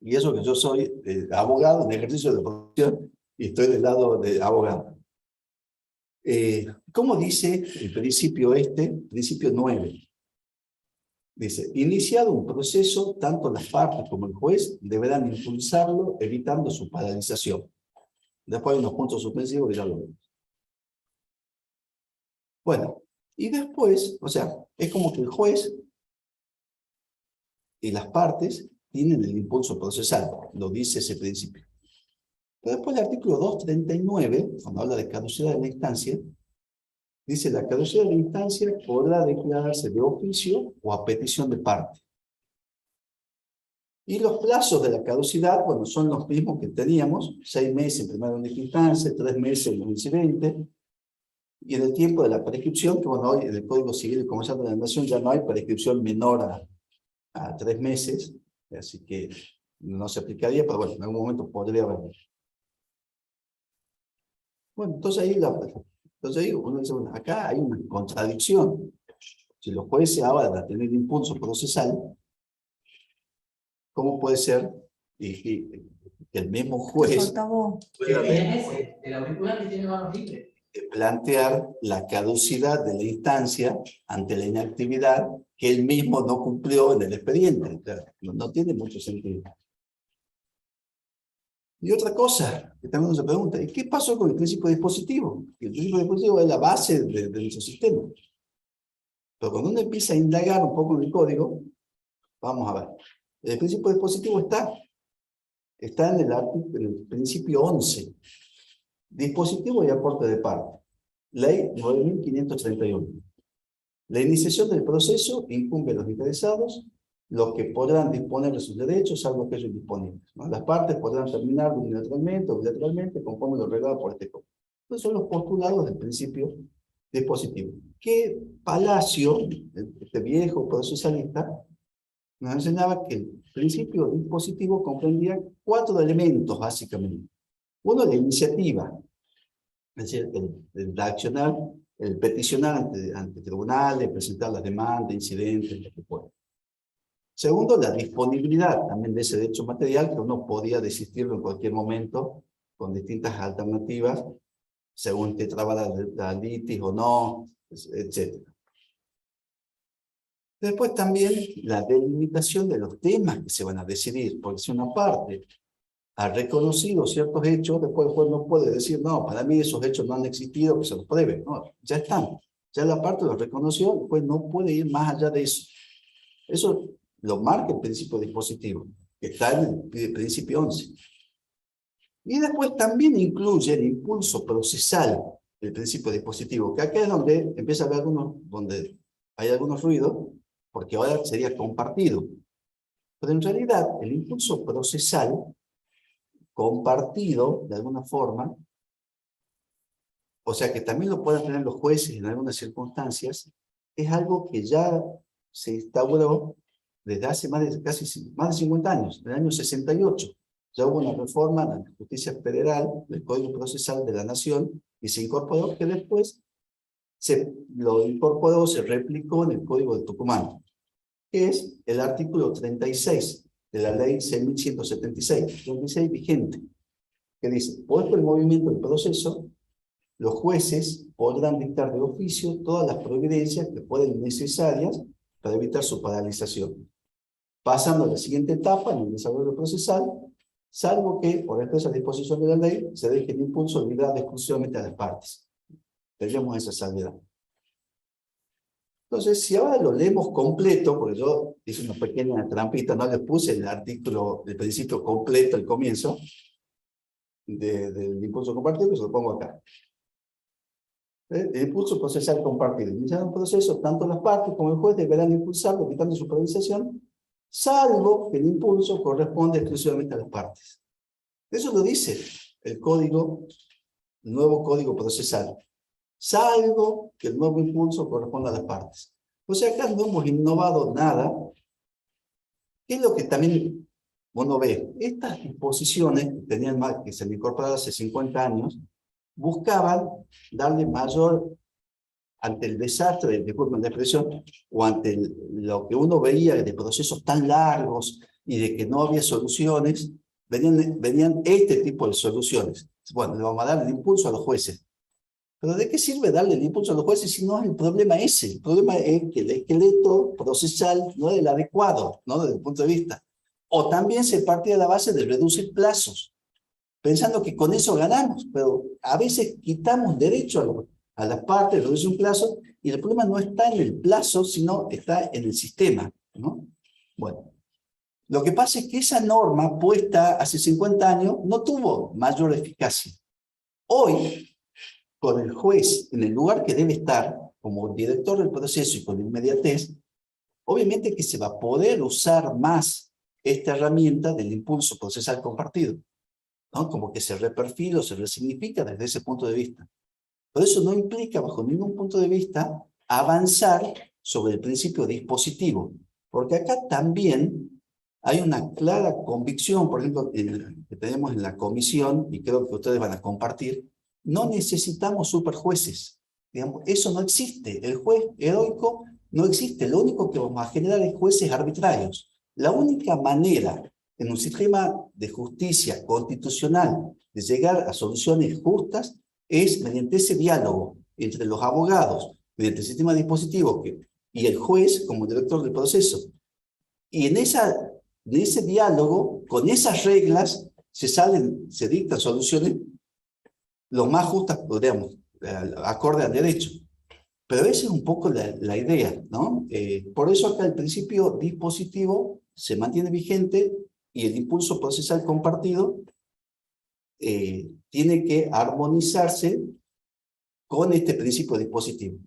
Y eso que yo soy abogado en ejercicio de profesión y estoy del lado de abogado. ¿Cómo dice el principio principio 9? Dice, iniciado un proceso, tanto las partes como el juez deberán impulsarlo, evitando su paralización. Después hay unos puntos suspensivos que ya lo vemos. Bueno, y después, o sea, es como que el juez y las partes tienen el impulso procesal, lo dice ese principio. Pero después el artículo 239, cuando habla de caducidad de la instancia, dice, la caducidad de la instancia podrá declararse de oficio o a petición de parte. Y los plazos de la caducidad, bueno, son los mismos que teníamos, 6 meses en primera única instancia, 3 meses en un incidente, y en el tiempo de la prescripción, que bueno, hoy en el Código Civil y Comercial de la Nación ya no hay prescripción menor a 3 meses, así que no se aplicaría, pero bueno, en algún momento podría haber. Bueno, entonces ahí uno dice, bueno, acá hay una contradicción. Si los jueces ahora a tener impulso procesal, ¿cómo puede ser que el mismo juez pueda plantear la caducidad de la instancia ante la inactividad que él mismo no cumplió en el expediente? No tiene mucho sentido. Y otra cosa que también uno se pregunta, ¿y qué pasó con el principio dispositivo? El principio dispositivo es la base de nuestro sistema. Pero cuando uno empieza a indagar un poco en el código, vamos a ver. El principio dispositivo está en el principio 11. Dispositivo y aporte de parte. Ley 9531. La iniciación del proceso incumbe a los interesados, los que podrán disponer de sus derechos, salvo aquellos disponibles, ¿no? Las partes podrán terminar unilateralmente o bilateralmente, conforme lo regulado por este código. Estos son los postulados del principio dispositivo. Que Palacio, este viejo procesalista, nos enseñaba que el principio dispositivo comprendía 4 elementos, básicamente. Uno, la iniciativa, es decir, el accionar, el peticionar ante tribunales, presentar las demandas, incidentes, lo que pueda. Segundo, la disponibilidad también de ese derecho material, que uno podía desistirlo en cualquier momento con distintas alternativas, según te traba la litis o no, etc. Después también la delimitación de los temas que se van a decidir, porque si una parte ha reconocido ciertos hechos, después el juez no puede decir, no, para mí esos hechos no han existido, que se los pruebe. No, ya están. Ya la parte los reconoció, el juez no puede ir más allá de eso. Eso lo marca el principio dispositivo, que está en el principio 11. Y después también incluye el impulso procesal del principio dispositivo, que acá es donde empieza a haber donde hay algunos ruidos, porque ahora sería compartido. Pero en realidad, el impulso procesal compartido, de alguna forma, o sea que también lo pueden tener los jueces en algunas circunstancias, es algo que ya se instauró desde hace más de 50 años, en el año 68. Ya hubo una reforma en la justicia federal del Código Procesal de la Nación y se incorporó, que después se replicó en el Código de Tucumán, que es el artículo 36 de la ley 6.176, 36 vigente, que dice, puesto el movimiento del proceso, los jueces podrán dictar de oficio todas las providencias que pueden necesarias para evitar su paralización. Pasando a la siguiente etapa, en el desarrollo procesal, salvo que, por expresa disposición de la ley, se deje el impulso ligado exclusivamente a las partes. Tenemos esa salvedad. Entonces, si ahora lo leemos completo, porque yo hice una pequeña trampita, no le puse el artículo, el principio completo al comienzo del impulso compartido, pues lo pongo acá. El impulso procesal compartido. Iniciar un proceso, tanto las partes como el juez deberán impulsarlo, evitando su paralización, salvo que el impulso corresponde exclusivamente a las partes. Eso lo dice el código, el nuevo código procesal. Salvo que el nuevo impulso corresponda a las partes. O sea, acá no hemos innovado nada. ¿Qué es lo que también uno ve? Estas disposiciones que tenían más, que se le incorporaron hace 50 años, buscaban darle mayor, ante el desastre, disculpen la expresión, o ante lo que uno veía de procesos tan largos y de que no había soluciones, venían este tipo de soluciones. Bueno, le vamos a dar el impulso a los jueces. ¿Pero de qué sirve darle el impulso a los jueces si no es el problema ese? El problema es que el esqueleto procesal no es el adecuado, ¿no? Desde el punto de vista. O también se parte de la base de reducir plazos, pensando que con eso ganamos, pero a veces quitamos derecho a las partes, reducir un plazo, y el problema no está en el plazo, sino está en el sistema, ¿no? Bueno, lo que pasa es que esa norma puesta hace 50 años no tuvo mayor eficacia. Hoy, con el juez en el lugar que debe estar, como director del proceso y con inmediatez, obviamente que se va a poder usar más esta herramienta del impulso procesal compartido, ¿no? Como que se reperfila o se resignifica desde ese punto de vista. Pero eso no implica, bajo ningún punto de vista, avanzar sobre el principio dispositivo, porque acá también hay una clara convicción, por ejemplo, que tenemos en la comisión, y creo que ustedes van a compartir, no necesitamos superjueces. Digamos, eso no existe. El juez heroico no existe. Lo único que vamos a generar es jueces arbitrarios. La única manera en un sistema de justicia constitucional de llegar a soluciones justas es mediante ese diálogo entre los abogados, mediante el sistema dispositivo y el juez como director del proceso. Y en ese diálogo, con esas reglas, se dictan soluciones lo más justas, podríamos, acorde al derecho. Pero esa es un poco la idea, ¿no? Por eso acá el principio dispositivo se mantiene vigente y el impulso procesal compartido tiene que armonizarse con este principio dispositivo.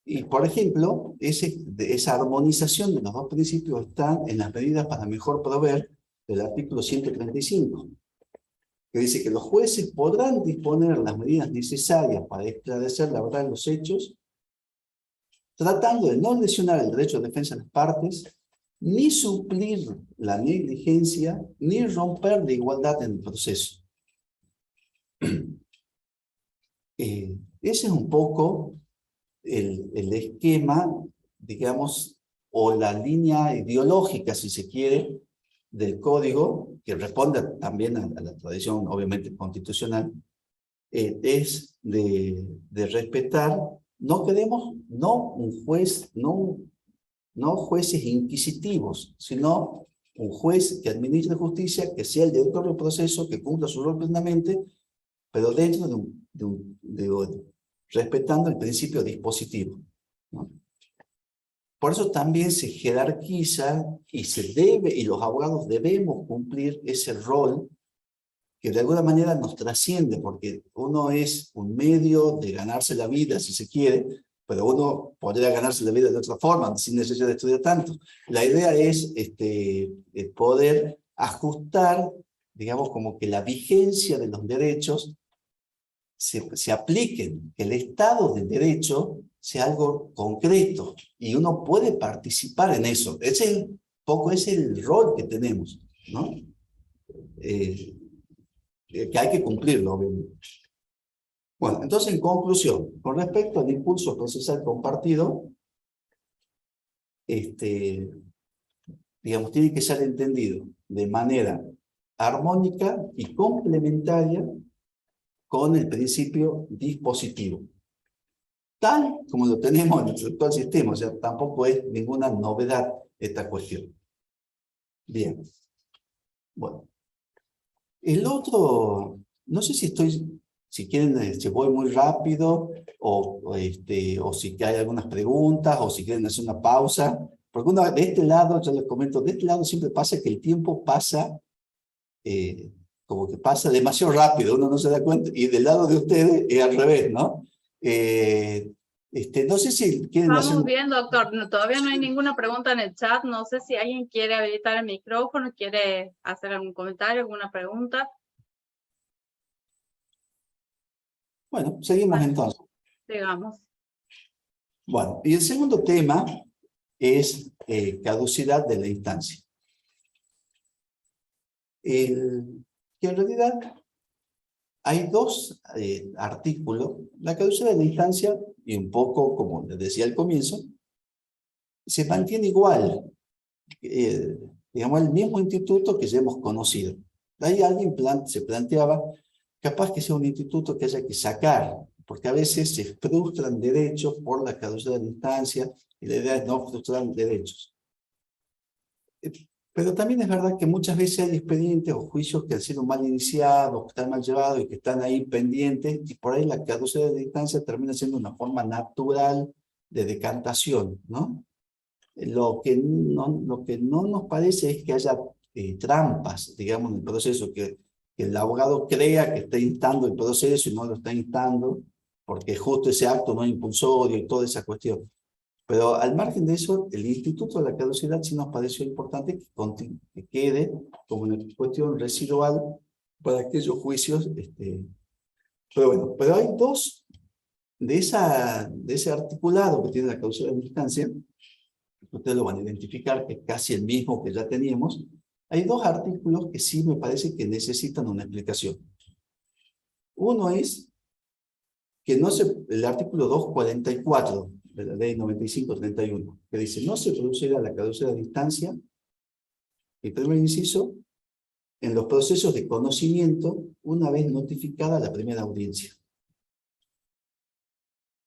Y, por ejemplo, esa armonización de los dos principios está en las medidas para mejor proveer del artículo 135. Que dice que los jueces podrán disponer las medidas necesarias para esclarecer la verdad de los hechos, tratando de no lesionar el derecho de defensa de las partes, ni suplir la negligencia, ni romper la igualdad en el proceso. Ese es un poco el esquema, digamos, o la línea ideológica, si se quiere, del código, que responde también a la tradición, obviamente, constitucional, es de respetar, no queremos, no un juez, no jueces inquisitivos, sino un juez que administre justicia, que sea el director del proceso, que cumpla su rol plenamente, pero dentro respetando el principio dispositivo, ¿no? Por eso también se jerarquiza y los abogados debemos cumplir ese rol que de alguna manera nos trasciende, porque uno es un medio de ganarse la vida, si se quiere, pero uno podría ganarse la vida de otra forma, sin necesidad de estudiar tanto. La idea es poder ajustar, digamos, como que la vigencia de los derechos se apliquen, que el Estado de Derecho sea algo concreto y uno puede participar en eso. Ese es el rol que tenemos, ¿no? Que hay que cumplirlo, obviamente. Bueno, entonces, en conclusión, con respecto al impulso procesal compartido, digamos, tiene que ser entendido de manera armónica y complementaria con el principio dispositivo, tal como lo tenemos en nuestro actual sistema. O sea, tampoco es ninguna novedad esta cuestión. Bien. Bueno. El otro, no sé si quieren, si voy muy rápido, o si hay algunas preguntas, o si quieren hacer una pausa. Porque de este lado, yo les comento, de este lado siempre pasa que el tiempo pasa, como que pasa demasiado rápido, uno no se da cuenta, y del lado de ustedes es al revés, ¿no? No sé si quieren hacer... Vamos bien, doctor. Todavía no hay ninguna pregunta en el chat. No sé si alguien quiere habilitar el micrófono, quiere hacer algún comentario, alguna pregunta. Bueno, seguimos entonces. Digamos. Bueno, y el segundo tema es caducidad de la instancia. Que en realidad hay dos artículos. La caducidad de la instancia, y un poco como les decía al comienzo, se mantiene igual. Digamos, el mismo instituto que ya hemos conocido. Ahí alguien se planteaba, capaz que sea un instituto que haya que sacar, porque a veces se frustran derechos por la caducidad de la instancia, y la idea es no frustrar derechos. Pero también es verdad que muchas veces hay expedientes o juicios que han sido mal iniciados, que están mal llevados y que están ahí pendientes, y por ahí la caducidad de la instancia termina siendo una forma natural de decantación, ¿no? Lo que no nos parece es que haya trampas, digamos, en el proceso, que el abogado crea que está instando el proceso y no lo está instando, porque justo ese acto no es impulsorio y toda esa cuestión. Pero al margen de eso, el instituto de la caducidad sí nos pareció importante que quede como una cuestión residual para aquellos juicios. Pero bueno, pero hay dos de ese articulado que tiene la caducidad de instancia. Ustedes lo van a identificar, que es casi el mismo que ya teníamos. Hay dos artículos que sí me parece que necesitan una explicación. Uno es que el artículo 244 de la ley 95/31, que dice, no se producirá la caducidad de instancia, el primer inciso, en los procesos de conocimiento una vez notificada la primera audiencia.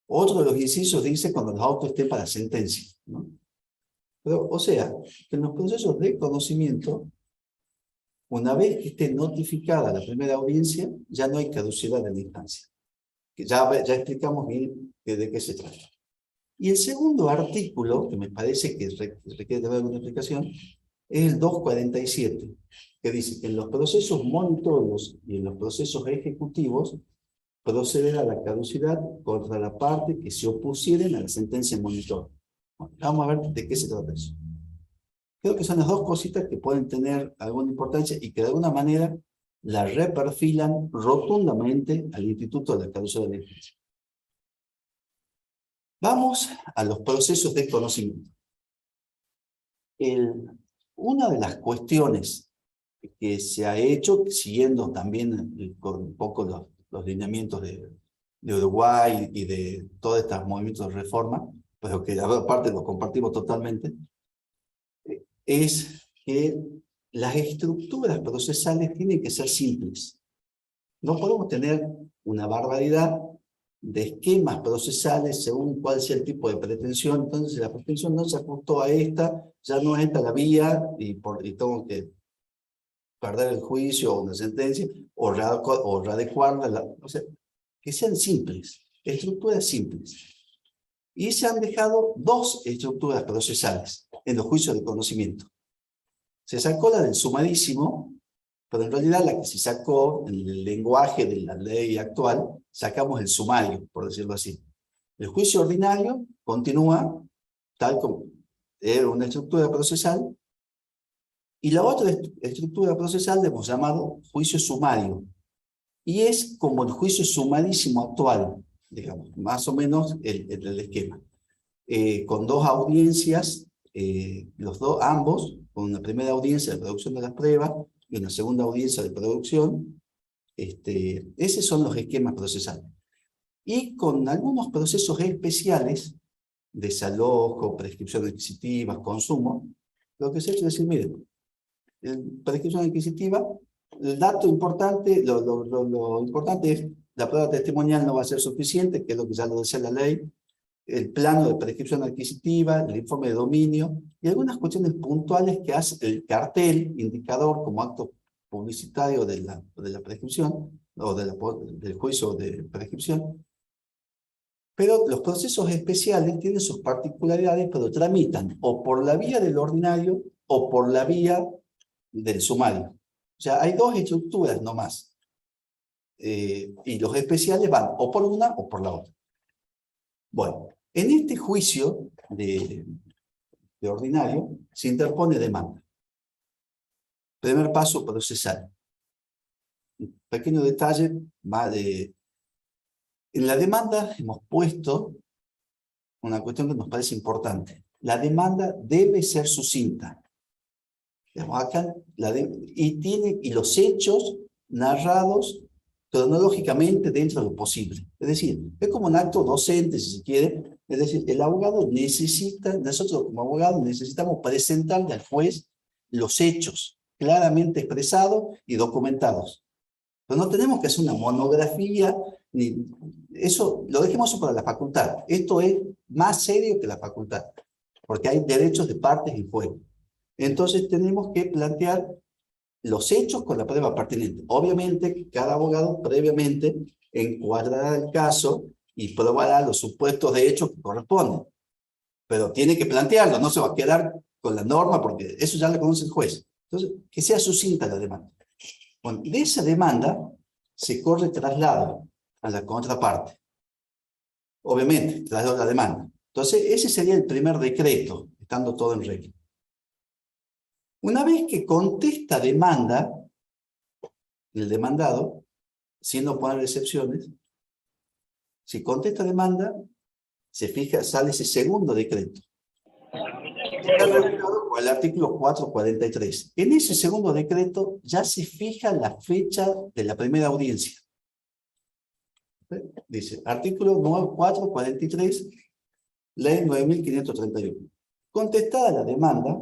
Otro de los incisos dice cuando los autos estén para sentencia, ¿no? Pero, o sea, que en los procesos de conocimiento, una vez que esté notificada la primera audiencia, ya no hay caducidad de la instancia. Que ya explicamos bien de qué se trata. Y el segundo artículo, que me parece que requiere de alguna explicación, es el 247, que dice que en los procesos monitorios y en los procesos ejecutivos procederá la caducidad contra la parte que se opusieren a la sentencia monitor. Bueno, vamos a ver de qué se trata eso. Creo que son las dos cositas que pueden tener alguna importancia y que de alguna manera la reperfilan rotundamente al Instituto de la Caducidad de la Instancia. Vamos a los procesos de conocimiento. Una de las cuestiones que se ha hecho, siguiendo también con un poco los lineamientos de Uruguay y de todos estos movimientos de reforma, pero que aparte los compartimos totalmente, es que las estructuras procesales tienen que ser simples. No podemos tener una barbaridad de esquemas procesales según cuál sea el tipo de pretensión. Entonces, si la pretensión no se ajustó a esta, ya no es esta la vía y tengo que perder el juicio o una sentencia o readecuarla. O sea, que sean simples, estructuras simples. Y se han dejado dos estructuras procesales en los juicios de conocimiento. Se sacó la del sumarísimo, pero en realidad la que se sacó en el lenguaje de la ley actual, sacamos el sumario, por decirlo así. El juicio ordinario continúa tal como era una estructura procesal, y la otra estructura procesal la hemos llamado juicio sumario, y es como el juicio sumarísimo actual, digamos, más o menos el esquema. Con dos audiencias, ambos, con una primera audiencia de producción de las pruebas y una segunda audiencia de producción. Esos son los esquemas procesales. Y con algunos procesos especiales, desalojo, prescripción adquisitiva, consumo, lo que se ha hecho es decir, miren, prescripción adquisitiva, el dato importante, lo importante es la prueba testimonial no va a ser suficiente, que es lo que ya lo decía la ley, el plano de prescripción adquisitiva, el informe de dominio y algunas cuestiones puntuales que hace el cartel, indicador como acto publicitario de la prescripción, o del juicio de prescripción, pero los procesos especiales tienen sus particularidades, pero tramitan o por la vía del ordinario o por la vía del sumario. O sea, hay dos estructuras nomás. Y los especiales van o por una o por la otra. Bueno, en este juicio de ordinario se interpone demanda. Primer paso procesal. Un pequeño detalle va de... En la demanda hemos puesto una cuestión que nos parece importante. La demanda debe ser sucinta. Acá, y los hechos narrados cronológicamente dentro de lo posible. Es decir, es como un acto docente, si se quiere. Es decir, el abogado necesita, nosotros como abogados necesitamos presentarle al juez los hechos claramente expresados y documentados. Pero no tenemos que hacer una monografía, ni eso, lo dejemos para la facultad. Esto es más serio que la facultad, porque hay derechos de partes en juego. Entonces tenemos que plantear los hechos con la prueba pertinente. Obviamente que cada abogado previamente encuadrará el caso y probará los supuestos de hechos que corresponden. Pero tiene que plantearlo, no se va a quedar con la norma porque eso ya lo conoce el juez. Entonces, que sea sucinta la demanda. Bueno, de esa demanda se corre traslado a la contraparte. Obviamente, traslado a la demanda. Entonces, ese sería el primer decreto, estando todo en regla. Una vez que contesta demanda, el demandado, sin oponer excepciones, si contesta demanda, se fija, sale ese segundo decreto. Está regulado por el artículo 443. En ese segundo decreto ya se fija la fecha de la primera audiencia. Dice, artículo 443, ley 9531. Contestada la demanda,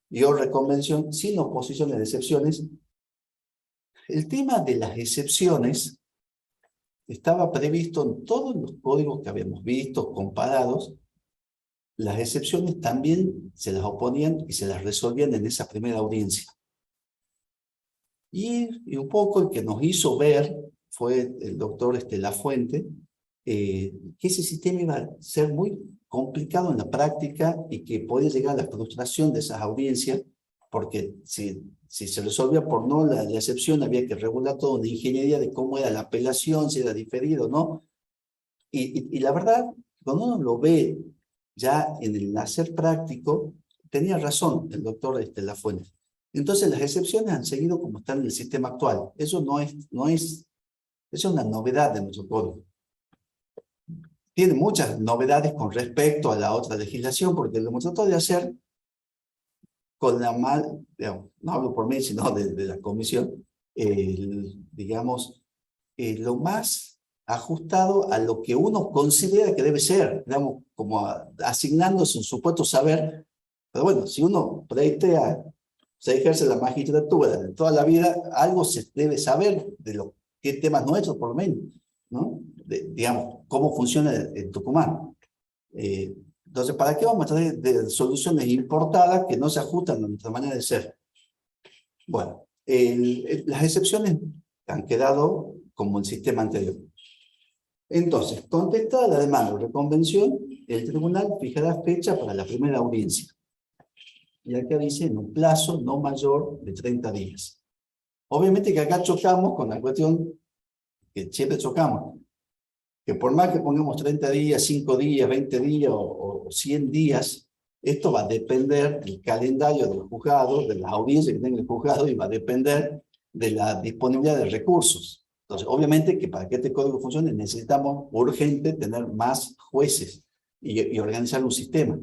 y o reconvención sin oposiciones de excepciones, el tema de las excepciones estaba previsto en todos los códigos que habíamos visto, comparados. Las excepciones también se las oponían y se las resolvían en esa primera audiencia. Y un poco el que nos hizo ver fue el doctor Lafuente, que ese sistema iba a ser muy complicado en la práctica y que podía llegar a la frustración de esas audiencias, porque si se resolvía por no la excepción, había que regular toda una ingeniería de cómo era la apelación, si era diferido o no. Y la verdad, cuando uno lo ve ya en el hacer práctico, tenía razón el doctor Lafuente. Entonces las excepciones han seguido como están en el sistema actual. Eso eso es una novedad de nuestro código. Tiene muchas novedades con respecto a la otra legislación, porque lo hemos tratado de hacer con la digamos, no hablo por mí, sino de la comisión, digamos, lo más ajustado a lo que uno considera que debe ser, digamos, como asignándose un supuesto saber. Pero bueno, si uno pleitea, se ejerce la magistratura de toda la vida, algo se debe saber de los temas nuestros, por lo menos, ¿no? Digamos, cómo funciona en Tucumán. Entonces, ¿para qué vamos a traer de soluciones importadas que no se ajustan a nuestra manera de ser? Bueno, las excepciones han quedado como el sistema anterior. Entonces, contestada la demanda o reconvención, el tribunal fijará fecha para la primera audiencia. Y acá dice en un plazo no mayor de 30 días. Obviamente que acá chocamos con la cuestión que siempre chocamos, que por más que pongamos 30 días, 5 días, 20 días o 100 días, esto va a depender del calendario del juzgado, de las audiencias que tenga el juzgado, y va a depender de la disponibilidad de recursos. Entonces, obviamente que para que este código funcione necesitamos urgente tener más jueces y organizar un sistema.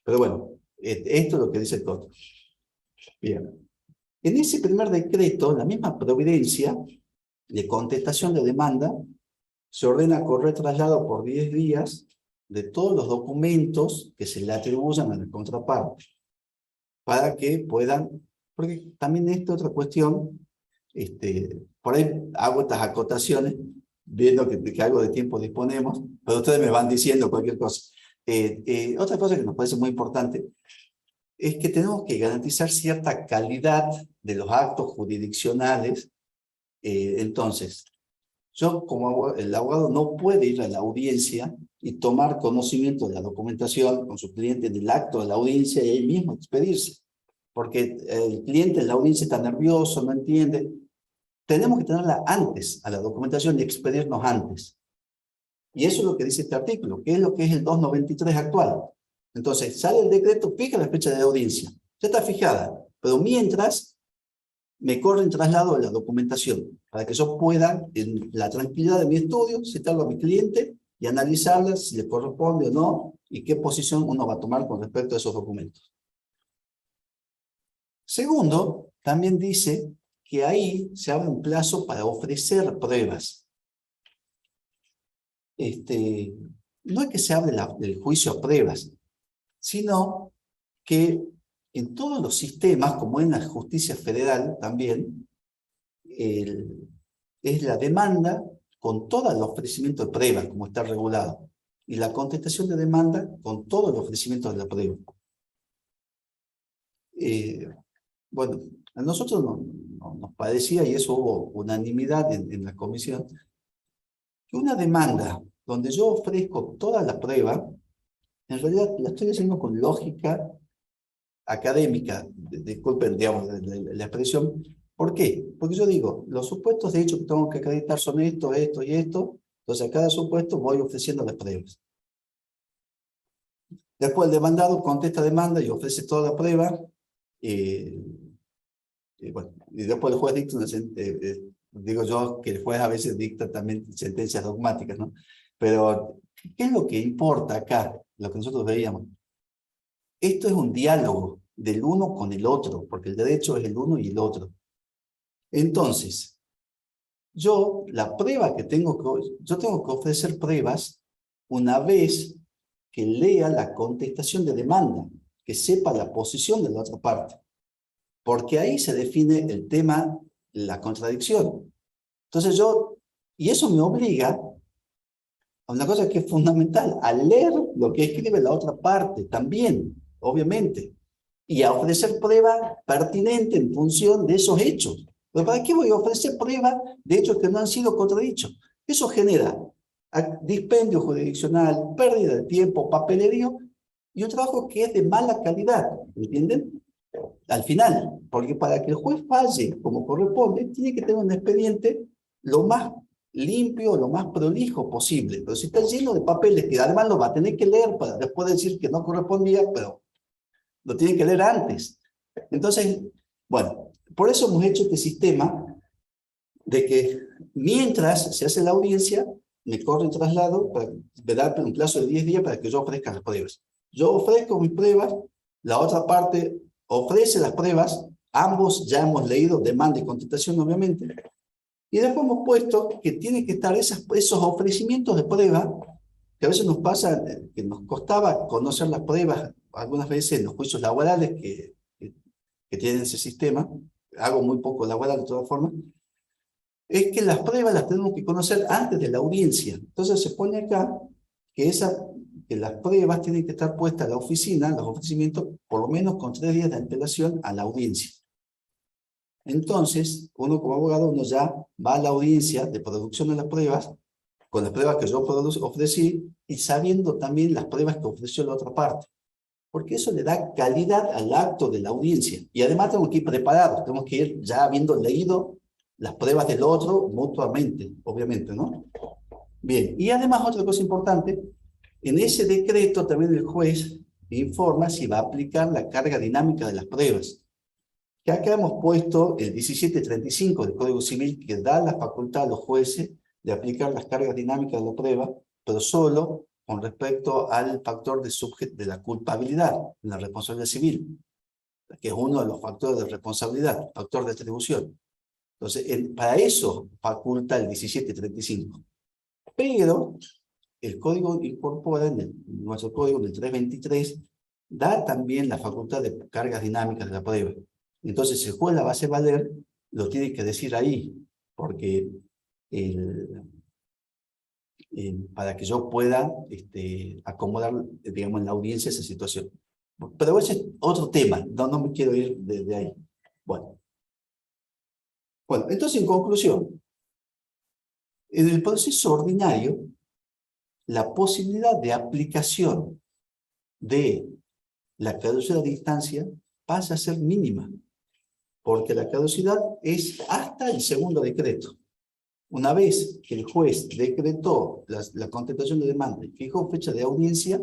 Pero bueno, esto es lo que dice el código. Bien. En ese primer decreto, la misma providencia de contestación de demanda, se ordena correr traslado por 10 días de todos los documentos que se le atribuyan a la contraparte, para que puedan, porque también esta otra cuestión, por ahí hago estas acotaciones, viendo que algo de tiempo disponemos, pero ustedes me van diciendo cualquier cosa. Otra cosa que nos parece muy importante, es que tenemos que garantizar cierta calidad de los actos jurisdiccionales. Entonces, yo como el abogado no puede ir a la audiencia y tomar conocimiento de la documentación con su cliente del acto de la audiencia y él mismo expedirse. Porque el cliente en la audiencia está nervioso, no entiende. Tenemos que tenerla antes, a la documentación, y expedirnos antes. Y eso es lo que dice este artículo, que es lo que es el 293 actual. Entonces, sale el decreto, fija la fecha de audiencia. Ya está fijada, pero mientras me corre el traslado de la documentación, para que yo pueda, en la tranquilidad de mi estudio, citarlo a mi cliente y analizarla si le corresponde o no, y qué posición uno va a tomar con respecto a esos documentos. Segundo, también dice que ahí se abre un plazo para ofrecer pruebas. No es que se abre el juicio a pruebas, sino que en todos los sistemas, como en la justicia federal también, es la demanda con todo el ofrecimiento de pruebas, como está regulado, y la contestación de demanda con todo el ofrecimiento de la prueba. Bueno, a nosotros nos parecía, y eso hubo unanimidad en la comisión, que una demanda donde yo ofrezco toda la prueba, en realidad la estoy haciendo con lógica académica, disculpen, digamos, la expresión. ¿Por qué? Porque yo digo, los supuestos de hecho que tengo que acreditar son esto, esto y esto, entonces a cada supuesto voy ofreciendo las pruebas. Después el demandado contesta demanda y ofrece toda la prueba, bueno, y después el juez dicta digo yo que el juez a veces dicta también sentencias dogmáticas, ¿no? Pero, ¿qué es lo que importa acá? Lo que nosotros veíamos. Esto es un diálogo del uno con el otro, porque el derecho es el uno y el otro. Entonces, la prueba que yo tengo que ofrecer pruebas una vez que lea la contestación de demanda, que sepa la posición de la otra parte. Porque ahí se define el tema, la contradicción. Entonces y eso me obliga a una cosa que es fundamental, a leer lo que escribe la otra parte también, obviamente, y a ofrecer prueba pertinente en función de esos hechos. ¿Pero para qué voy a ofrecer prueba de hechos que no han sido contradichos? Eso genera dispendio jurisdiccional, pérdida de tiempo, papelerío, y un trabajo que es de mala calidad, ¿entienden? Al final, porque para que el juez falle como corresponde, tiene que tener un expediente lo más limpio, lo más prolijo posible. Pero si está lleno de papeles, que además lo va a tener que leer para después decir que no correspondía, pero lo tiene que leer antes. Entonces, bueno, por eso hemos hecho este sistema de que mientras se hace la audiencia, me corre el traslado, me da un plazo de 10 días para que yo ofrezca las pruebas. Yo ofrezco mis pruebas, la otra parte ofrece las pruebas, ambos ya hemos leído demanda y contestación, obviamente, y después hemos puesto que tienen que estar esos ofrecimientos de prueba, que a veces nos pasa, que nos costaba conocer las pruebas, algunas veces en los juicios laborales que tienen ese sistema, hago muy poco laboral de todas formas, es que las pruebas las tenemos que conocer antes de la audiencia. Entonces se pone acá que las pruebas tienen que estar puestas a la oficina, los ofrecimientos, por lo menos con 3 días de antelación a la audiencia. Entonces, uno como abogado, uno ya va a la audiencia de producción de las pruebas, con las pruebas que yo ofrecí, y sabiendo también las pruebas que ofreció la otra parte. Porque eso le da calidad al acto de la audiencia. Y además tenemos que ir preparados, tenemos que ir ya habiendo leído las pruebas del otro mutuamente, obviamente, ¿no? Bien, y además otra cosa importante, en ese decreto también el juez informa si va a aplicar la carga dinámica de las pruebas. Que acá hemos puesto el 1735 del Código Civil que da la facultad a los jueces de aplicar las cargas dinámicas de la prueba, pero solo con respecto al factor de la culpabilidad en la responsabilidad civil, que es uno de los factores de responsabilidad, factor de atribución. Entonces, para eso faculta el 1735. Pero el código incorpora, nuestro código del 323, da también la facultad de cargas dinámicas de la prueba. Entonces, si el juez la va a hacer valer, lo tiene que decir ahí, porque para que yo pueda acomodar, digamos, en la audiencia esa situación. Pero ese es otro tema, no me quiero ir de ahí. Bueno, entonces en conclusión, en el proceso ordinario, la posibilidad de aplicación de la caducidad de instancia pasa a ser mínima, porque la caducidad es hasta el segundo decreto. Una vez que el juez decretó la contestación de demanda y fijó fecha de audiencia,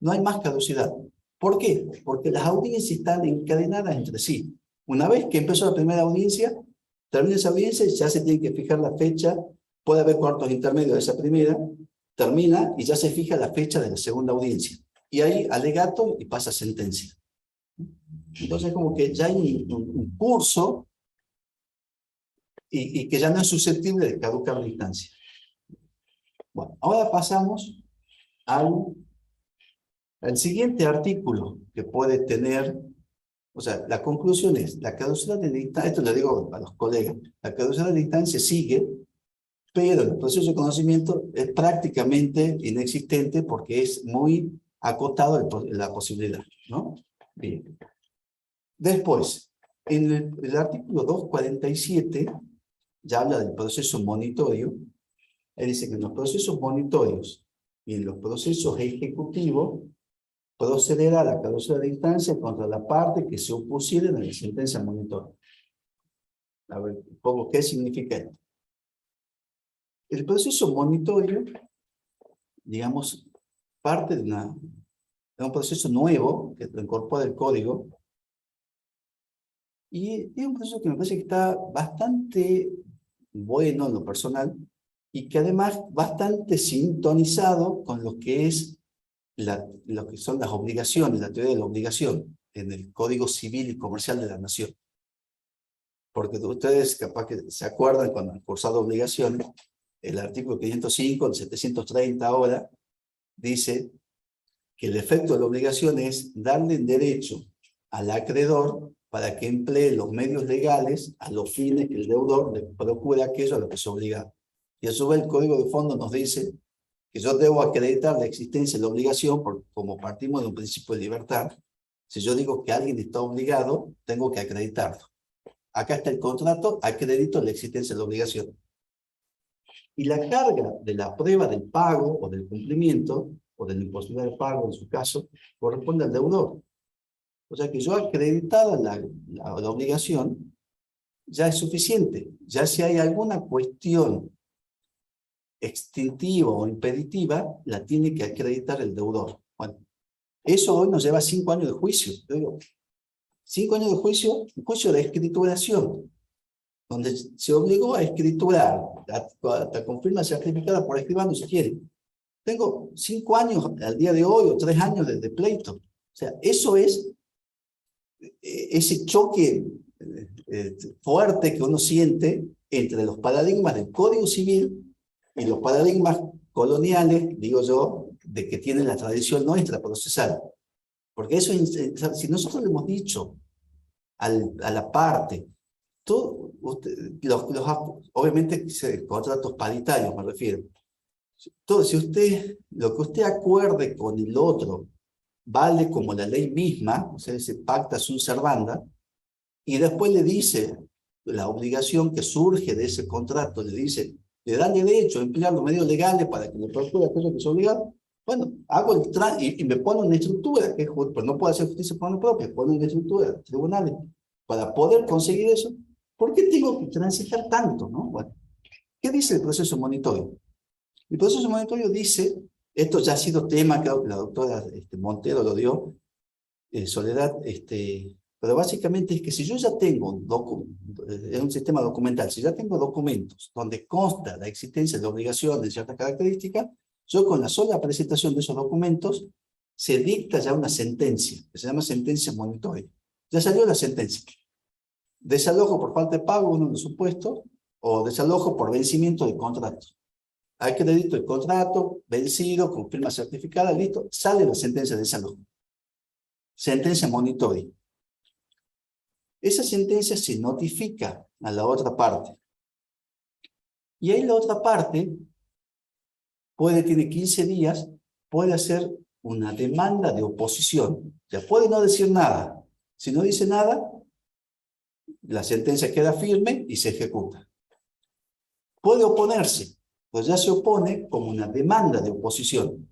no hay más caducidad. ¿Por qué? Porque las audiencias están encadenadas entre sí. Una vez que empezó la primera audiencia, termina esa audiencia y ya se tiene que fijar la fecha, puede haber cuartos intermedios de esa primera, termina y ya se fija la fecha de la segunda audiencia. Y ahí alegato y pasa sentencia. Entonces como que ya hay un curso y que ya no es susceptible de caducar la instancia. Bueno, ahora pasamos al siguiente artículo que puede tener, o sea, la conclusión es, la caducidad de la instancia, esto le digo a los colegas, la caducidad de la instancia sigue, pero el proceso de conocimiento es prácticamente inexistente porque es muy acotado la posibilidad, ¿no? Bien. Después, en el artículo 247, ya habla del proceso monitorio. Él dice que en los procesos monitorios y en los procesos ejecutivos procederá a la caducidad de instancia contra la parte que se opusiera a la sentencia monitoria. A ver, un poco, ¿qué significa esto? El proceso monitorio, digamos, parte de un proceso nuevo que lo incorpora el código, y es un proceso que me parece que está bastante bueno en lo personal, y que además bastante sintonizado con lo que es lo que son las obligaciones, la teoría de la obligación en el Código Civil y Comercial de la Nación. Porque ustedes capaz que se acuerdan cuando han cursado obligaciones, el artículo 505, el 730 ahora, dice que el efecto de la obligación es darle derecho al acreedor para que emplee los medios legales a los fines que el deudor le procure aquello a lo que se obliga. Y a su vez el Código de Fondo nos dice que yo debo acreditar la existencia de la obligación, porque como partimos de un principio de libertad, si yo digo que alguien está obligado, tengo que acreditarlo. Acá está el contrato, acredito la existencia de la obligación. Y la carga de la prueba del pago o del cumplimiento, o de la imposibilidad de pago en su caso, corresponde al deudor. O sea que yo acreditada la obligación, ya es suficiente. Ya si hay alguna cuestión extintiva o impeditiva, la tiene que acreditar el deudor. Bueno, eso hoy nos lleva 5 años de juicio. Digo, 5 años de juicio, un juicio de escrituración, donde se obligó a escriturar, con firma certificada por escribano si quiere. Tengo 5 años al día de hoy, o 3 años de pleito. O sea, eso es ese choque fuerte que uno siente entre los paradigmas del Código Civil y los paradigmas coloniales, digo yo, de que tiene la tradición nuestra procesal. Porque eso, si nosotros le hemos dicho a la parte, obviamente contratos paritarios me refiero, si lo que usted acuerde con el otro vale como la ley misma, o sea, ese pacta sunt servanda, y después le dice la obligación que surge de ese contrato, le da derecho a emplear los medios legales para que le procure aquello que es obligado. Bueno, hago y me pone una estructura, pues no puedo hacer justicia por mano propia, pone una estructura, tribunales, para poder conseguir eso. ¿Por qué tengo que transitar tanto, no? Bueno, ¿qué dice el proceso monitorio? El proceso monitorio dice, esto ya ha sido tema, creo que la doctora Montero lo dio, Soledad, pero básicamente es que si yo ya tengo un sistema documental, si ya tengo documentos donde consta la existencia de obligaciones de ciertas características, yo con la sola presentación de esos documentos se dicta ya una sentencia, que se llama sentencia monitorio. Ya salió la sentencia. Desalojo por falta de pago, uno de los supuestos, o desalojo por vencimiento de contrato. Acredito el contrato, vencido, con firma certificada, listo, sale la sentencia de desalojo. Sentencia monitorio. Esa sentencia se notifica a la otra parte. Y ahí la otra parte tiene 15 días, puede hacer una demanda de oposición. Ya puede no decir nada. Si no dice nada, la sentencia queda firme y se ejecuta. Puede oponerse, pues ya se opone como una demanda de oposición.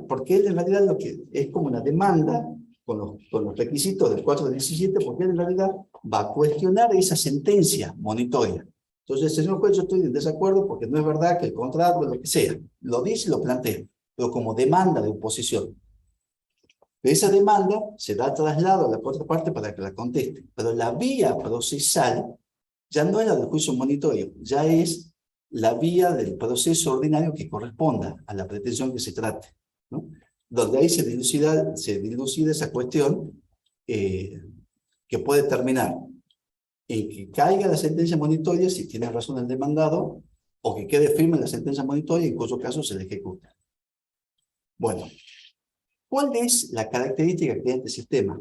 Porque él en realidad lo que es como una demanda con los requisitos del 417, porque él en realidad va a cuestionar esa sentencia monitoria. Entonces, señor juez, yo estoy en desacuerdo porque no es verdad que el contrato, lo que sea, lo dice y lo plantea, pero como demanda de oposición. Esa demanda se da traslado a la contraparte para que la conteste, pero la vía procesal ya no era del juicio monitorio, ya es la vía del proceso ordinario que corresponda a la pretensión que se trate, ¿no? Donde ahí se dilucida esa cuestión que puede terminar en que caiga la sentencia monitoria si tiene razón el demandado, o que quede firme la sentencia monitoria, en cuyo caso se le ejecuta. Bueno, ¿cuál es la característica que tiene este sistema?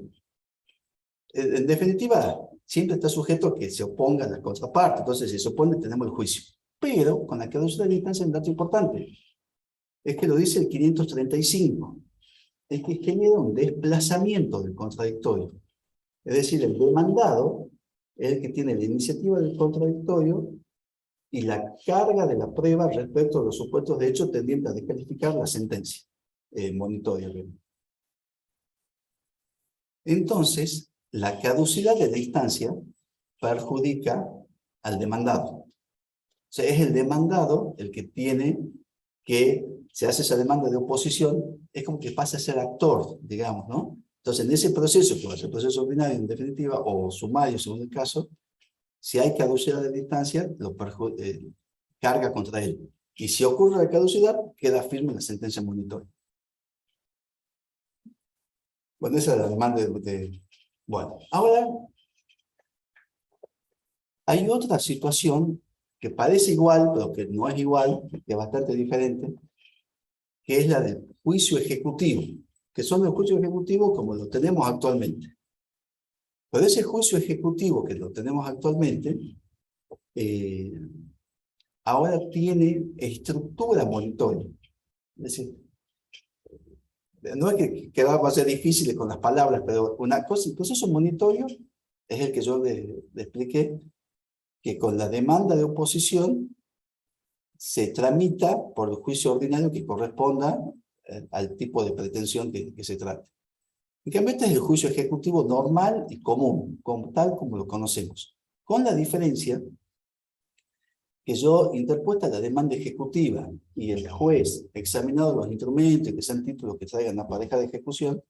En definitiva, siempre está sujeto a que se oponga a la contraparte. Entonces, si se opone, tenemos el juicio. Pero con la caducidad de instancia, un dato importante es que lo dice el 535. Es que genera un desplazamiento del contradictorio. Es decir, el demandado es el que tiene la iniciativa del contradictorio y la carga de la prueba respecto a los supuestos de hecho tendientes a descalificar la sentencia monitoria. Entonces, la caducidad de la instancia perjudica al demandado. O sea, es el demandado el que tiene que, se hace esa demanda de oposición, es como que pasa a ser actor, digamos, ¿no? Entonces, en ese proceso, que va a ser proceso ordinario en definitiva, o sumario según el caso, si hay caducidad de la instancia, lo carga contra él. Y si ocurre la caducidad, queda firme la sentencia monitoria. Bueno, esa es la demanda Bueno, ahora hay otra situación que parece igual, pero que no es igual, que es bastante diferente, que es la del juicio ejecutivo, que son los juicios ejecutivos como los tenemos actualmente. Pero ese juicio ejecutivo que lo tenemos actualmente, ahora tiene estructura monitoria. Es decir, no es que va a ser difícil con las palabras, pero una cosa, el proceso monitorio es el que yo le expliqué, que con la demanda de oposición se tramita por el juicio ordinario que corresponda al tipo de pretensión que se trate. En cambio, este es el juicio ejecutivo normal y común, tal como lo conocemos, con la diferencia que yo, interpuesta la demanda ejecutiva y el juez, examinado los instrumentos y que sean títulos que traigan la pareja de ejecución,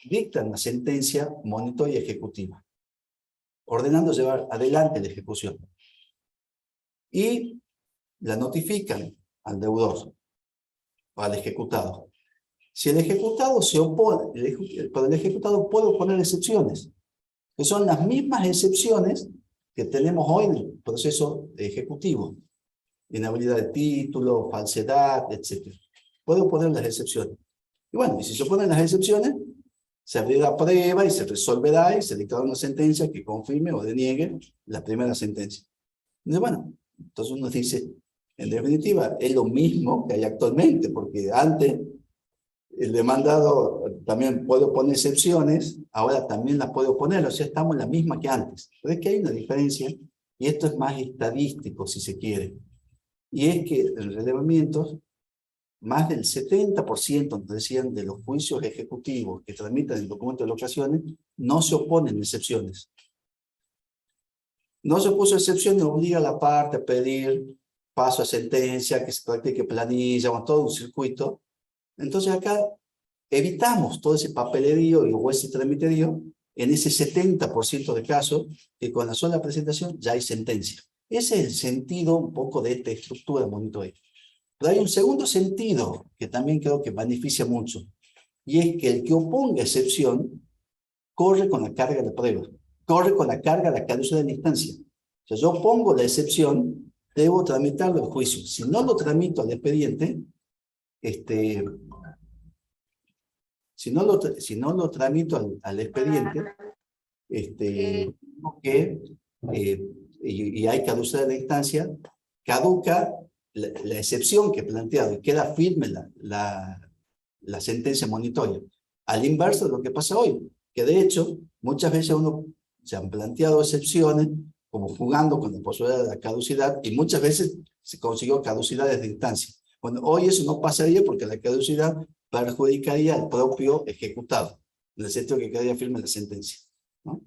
dictan la sentencia monitoria ejecutiva, ordenando llevar adelante la ejecución. Y la notifican al deudor o al ejecutado. Si el ejecutado se opone, pero el ejecutado puede oponer excepciones, que son las mismas excepciones que tenemos hoy en el proceso ejecutivo. Inhabilidad de título, falsedad, etc. Puede oponer las excepciones. Y bueno, y si se oponen las excepciones, se abrirá prueba y se resolverá y se dictará una sentencia que confirme o deniegue la primera sentencia. Y bueno, entonces uno dice, en definitiva, es lo mismo que hay actualmente, porque antes el demandado también puede oponer excepciones, ahora también las puede oponer, o sea, estamos en la misma que antes. Pero es que hay una diferencia, y esto es más estadístico, si se quiere. Y es que en relevamientos, más del 70%, nos decían, de los juicios ejecutivos que tramitan el documento de locaciones, no se oponen excepciones. No se puso excepciones, obliga a la parte a pedir paso a sentencia, que se practique planilla, o todo un circuito. Entonces acá evitamos todo ese papelerío o ese tramiterío en ese 70% de casos que con la sola presentación ya hay sentencia. Ese es el sentido un poco de esta estructura de monitoreo. Pero hay un segundo sentido que también creo que beneficia mucho, y es que el que oponga excepción corre con la carga de prueba, corre con la carga de la caducidad de la instancia. O sea, yo pongo la excepción, debo tramitarlo al juicio. Si no lo tramito al expediente, si no lo tramito al expediente, y hay caducidad de la instancia, caduca la excepción que he planteado y queda firme la sentencia monitoria. Al inverso de lo que pasa hoy, que de hecho, muchas veces se han planteado excepciones, como jugando con la posibilidad de la caducidad, y muchas veces se consiguió caducidades de instancia. Bueno, hoy eso no pasaría porque la caducidad perjudicaría al propio ejecutado, en el sentido que quedaría firme la sentencia, ¿no?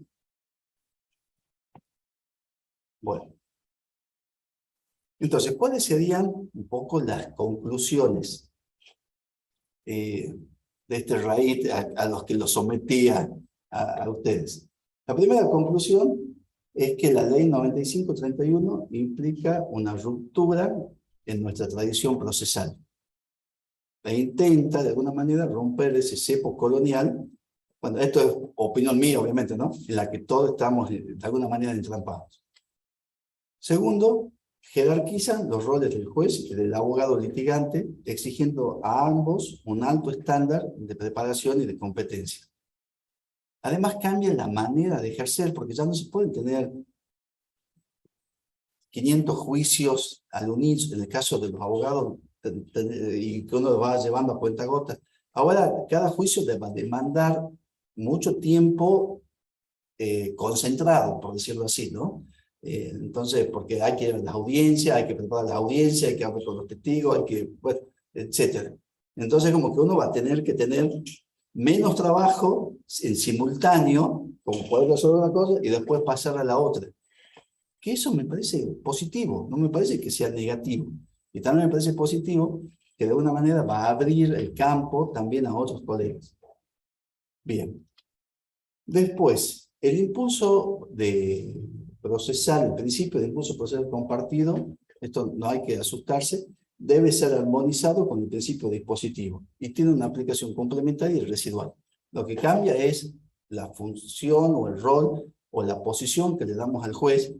Bueno. Entonces, ¿cuáles serían un poco las conclusiones de este RAID a los que lo sometía a ustedes? La primera conclusión es que la ley 9531 implica una ruptura en nuestra tradición procesal. E intenta, de alguna manera, romper ese cepo colonial. Bueno, esto es opinión mía, obviamente, ¿no? En la que todos estamos, de alguna manera, entrampados. Segundo, jerarquizan los roles del juez y del abogado litigante, exigiendo a ambos un alto estándar de preparación y de competencia. Además, cambia la manera de ejercer, porque ya no se pueden tener 500 juicios al unísono, en el caso de los abogados, y que uno lo va llevando a cuentagotas. Ahora, cada juicio va a demandar mucho tiempo concentrado, por decirlo así, ¿no? Entonces, porque hay que ir a las audiencias, hay que preparar las audiencias, hay que hablar con los testigos, hay que, bueno, etc. Entonces, como que uno va a tener que tener menos trabajo en simultáneo, como poder resolver una cosa y después pasar a la otra. Que eso me parece positivo, no me parece que sea negativo. Y también me parece positivo que de alguna manera va a abrir el campo también a otros colegas. Bien. Después, el impulso procesal, el principio de impulso procesal compartido, esto no hay que asustarse, debe ser armonizado con el principio dispositivo y tiene una aplicación complementaria y residual. Lo que cambia es la función o el rol o la posición que le damos al juez,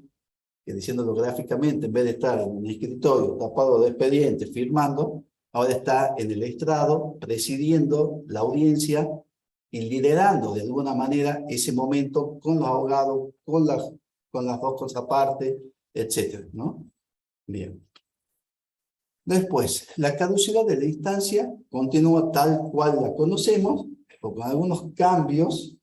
que diciéndolo gráficamente, en vez de estar en un escritorio tapado de expedientes firmando, ahora está en el estrado presidiendo la audiencia y liderando de alguna manera ese momento con los abogados, con las dos contrapartes, etc., ¿no? Bien. Después, la caducidad de la instancia continúa tal cual la conocemos, o con algunos cambios,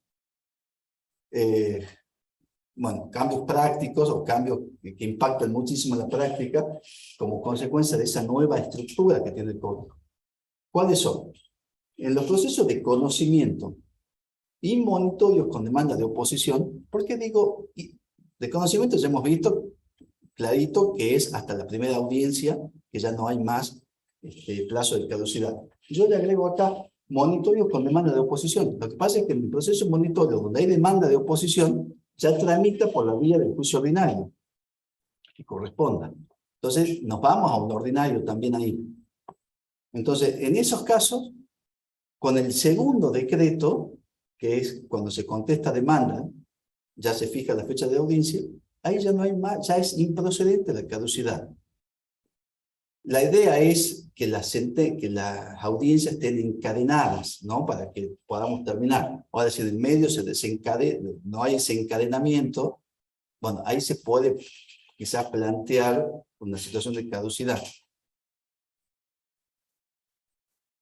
bueno, cambios prácticos o cambios que impactan muchísimo en la práctica como consecuencia de esa nueva estructura que tiene el código. ¿Cuáles son? En los procesos de conocimiento y monitorios con demanda de oposición, ¿por qué digo de conocimiento? Ya hemos visto clarito que es hasta la primera audiencia, que ya no hay más plazo de caducidad. Yo le agrego acá monitorios con demanda de oposición. Lo que pasa es que en el proceso de monitoreo, donde hay demanda de oposición, ya tramita por la vía del juicio ordinario, que corresponda. Entonces, nos vamos a un ordinario también ahí. Entonces, en esos casos, con el segundo decreto, que es cuando se contesta demanda, ya se fija la fecha de audiencia, ahí ya no hay más, ya es improcedente la caducidad. La idea es que las audiencias estén encadenadas, ¿no? Para que podamos terminar. Ahora, si en el medio se desencadena, no hay ese encadenamiento, bueno, ahí se puede quizás plantear una situación de caducidad.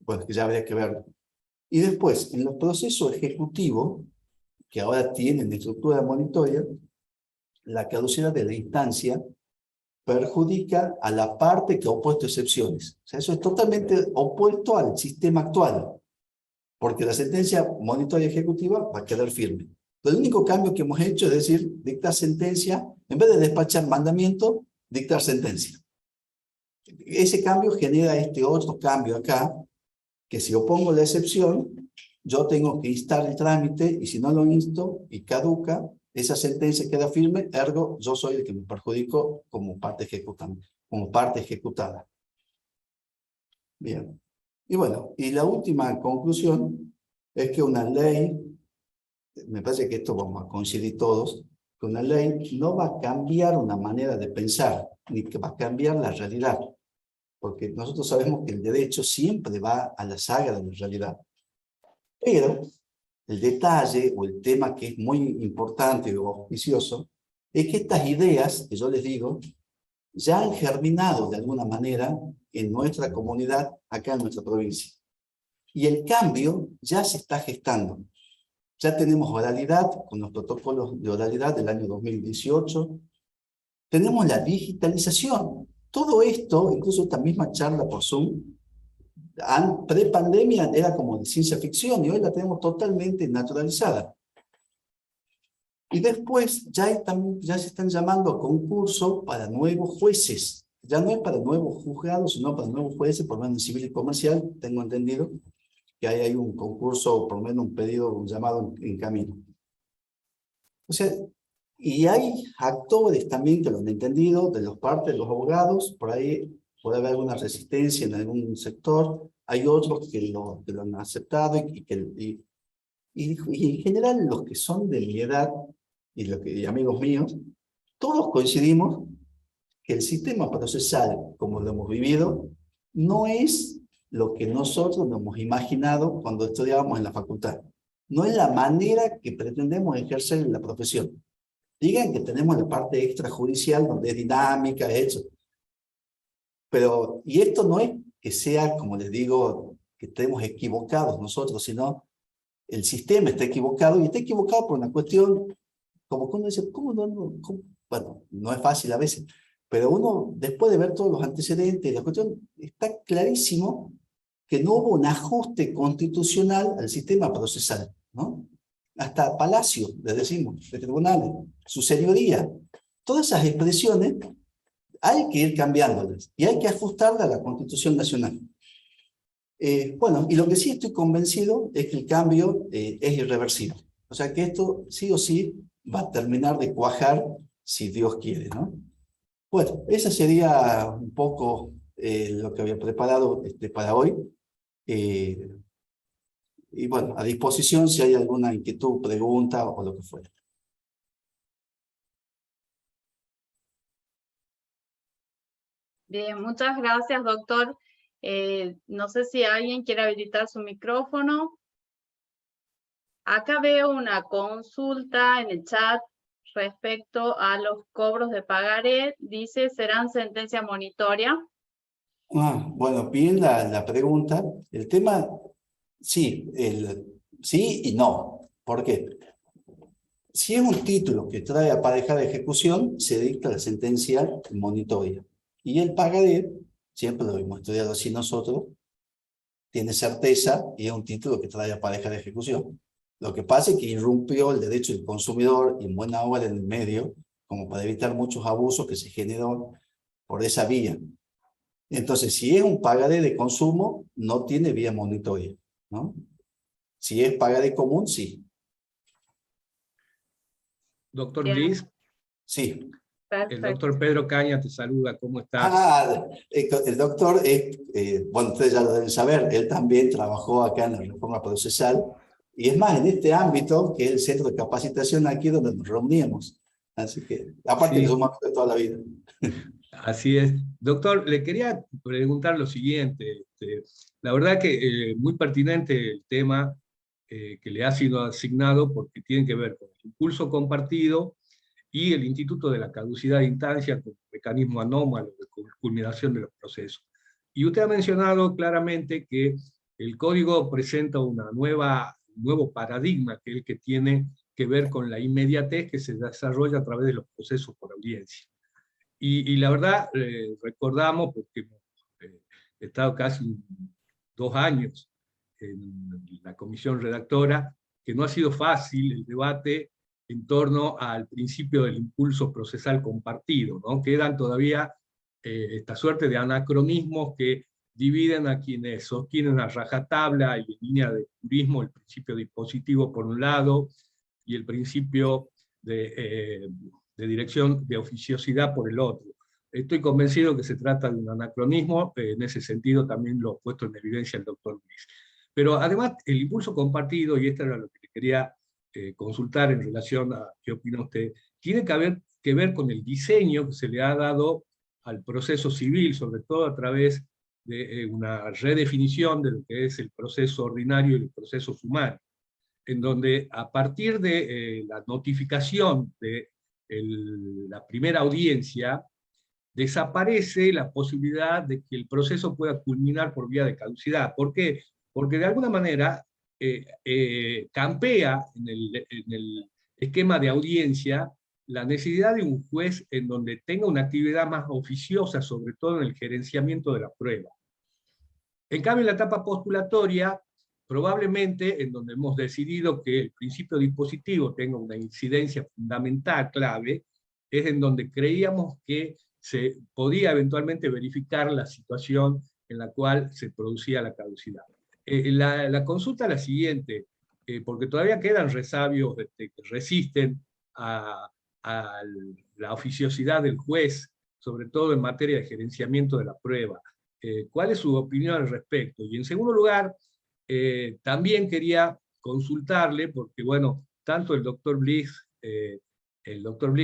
Bueno, que ya habría que ver. Y después, en los procesos ejecutivos, que ahora tienen estructura monitoria, la caducidad de la instancia perjudica a la parte que ha opuesto excepciones. O sea, eso es totalmente opuesto al sistema actual, porque la sentencia monitoria ejecutiva va a quedar firme. El único cambio que hemos hecho es decir, dictar sentencia, en vez de despachar mandamiento, dictar sentencia. Ese cambio genera este otro cambio acá, que si opongo la excepción, yo tengo que instar el trámite, y si no lo insto y caduca, esa sentencia queda firme, ergo yo soy el que me perjudico como parte ejecutada. Bien. Y bueno, y la última conclusión es que una ley, me parece que esto vamos a coincidir todos, que una ley no va a cambiar una manera de pensar, ni que va a cambiar la realidad. Porque nosotros sabemos que el derecho siempre va a la saga de la realidad. Pero el detalle o el tema que es muy importante o auspicioso es que estas ideas, que yo les digo, ya han germinado de alguna manera en nuestra comunidad, acá en nuestra provincia. Y el cambio ya se está gestando. Ya tenemos oralidad, con los protocolos de oralidad del año 2018. Tenemos la digitalización. Todo esto, incluso esta misma charla por Zoom, pre-pandemia era como de ciencia ficción y hoy la tenemos totalmente naturalizada. Y después ya se están llamando a concurso para nuevos jueces. Ya no es para nuevos juzgados, sino para nuevos jueces, por lo menos en civil y comercial, tengo entendido que hay un concurso, por lo menos un pedido, un llamado en camino. O sea, y hay actores también que lo han entendido, de los partes de los abogados, por ahí puede haber alguna resistencia en algún sector, hay otros que lo han aceptado y en general los que son de mi edad y amigos míos, todos coincidimos que el sistema procesal, como lo hemos vivido, no es lo que nosotros nos hemos imaginado cuando estudiábamos en la facultad. No es la manera que pretendemos ejercer la profesión. Digan que tenemos la parte extrajudicial donde es dinámica, eso. Pero, y esto no es que sea, como les digo, que estemos equivocados nosotros, sino el sistema está equivocado y está equivocado por una cuestión, como uno dice, ¿cómo no? Bueno, no es fácil a veces, pero uno, después de ver todos los antecedentes, la cuestión está clarísimo que no hubo un ajuste constitucional al sistema procesal, ¿no? Hasta Palacio, le decimos, de tribunales, su señoría, todas esas expresiones hay que ir cambiándolas y hay que ajustarlas a la Constitución Nacional. Bueno, y lo que sí estoy convencido es que el cambio es irreversible. O sea que esto sí o sí va a terminar de cuajar si Dios quiere, ¿no? Bueno, esa sería un poco lo que había preparado para hoy. Y bueno, a disposición si hay alguna inquietud, pregunta o lo que fuera. Bien, muchas gracias, doctor. No sé si alguien quiere habilitar su micrófono. Acá veo una consulta en el chat respecto a los cobros de pagaré. Dice, ¿serán sentencia monitoria? Bueno, bien la pregunta. El tema, sí, sí y no. ¿Por qué? Si es un título que trae aparejada de ejecución, se dicta la sentencia monitoria. Y el pagaré, siempre lo hemos estudiado así nosotros, tiene certeza y es un título que trae aparejada de ejecución. Lo que pasa es que irrumpió el derecho del consumidor y en buena hora en el medio, como para evitar muchos abusos que se generó por esa vía. Entonces, si es un pagaré de consumo, no tiene vía monitoria, ¿no? Si es pagaré común, sí. Doctor Bien. Bliss, Sí. Perfecto. el doctor Pedro Caña te saluda, ¿cómo estás? El doctor, bueno, ustedes ya lo deben saber, él también trabajó acá en la reforma procesal, y es más, en este ámbito, que es el centro de capacitación aquí donde nos reuníamos. Así que, aparte Sí. que somos amigos de toda la vida. Así es. Doctor, le quería preguntar lo siguiente. La verdad que muy pertinente el tema que le ha sido asignado porque tiene que ver con el impulso compartido y el Instituto de la Caducidad de Instancia como mecanismo anómalo de culminación de los procesos. Y usted ha mencionado claramente que el código presenta un nuevo paradigma, que es el que tiene que ver con la inmediatez que se desarrolla a través de los procesos por audiencia. Y la verdad, recordamos, porque hemos estado casi 2 años en la comisión redactora, que no ha sido fácil el debate en torno al principio del impulso procesal compartido, ¿no? Quedan todavía esta suerte de anacronismos que dividen a quienes sostienen a rajatabla y en línea de purismo el principio dispositivo por un lado y el principio de dirección de oficiosidad por el otro. Estoy convencido que se trata de un anacronismo, en ese sentido también lo ha puesto en evidencia el doctor Bliss. Pero además el impulso compartido, y esto era lo que le quería consultar en relación a qué opina usted, tiene que ver con el diseño que se le ha dado al proceso civil, sobre todo a través de una redefinición de lo que es el proceso ordinario y el proceso sumario, en donde a partir de la notificación de la primera audiencia, desaparece la posibilidad de que el proceso pueda culminar por vía de caducidad. ¿Por qué? porque de alguna manera campea en el esquema de audiencia la necesidad de un juez en donde tenga una actividad más oficiosa, sobre todo en el gerenciamiento de la prueba. En cambio, en la etapa postulatoria, probablemente en donde hemos decidido que el principio dispositivo tenga una incidencia fundamental, clave, es en donde creíamos que se podía eventualmente verificar la situación en la cual se producía la caducidad. La consulta es la siguiente, porque todavía quedan resabios que resisten a la oficiosidad del juez, sobre todo en materia de gerenciamiento de la prueba. ¿Cuál es su opinión al respecto? Y en segundo lugar, también quería consultarle, porque bueno, tanto el doctor Bliss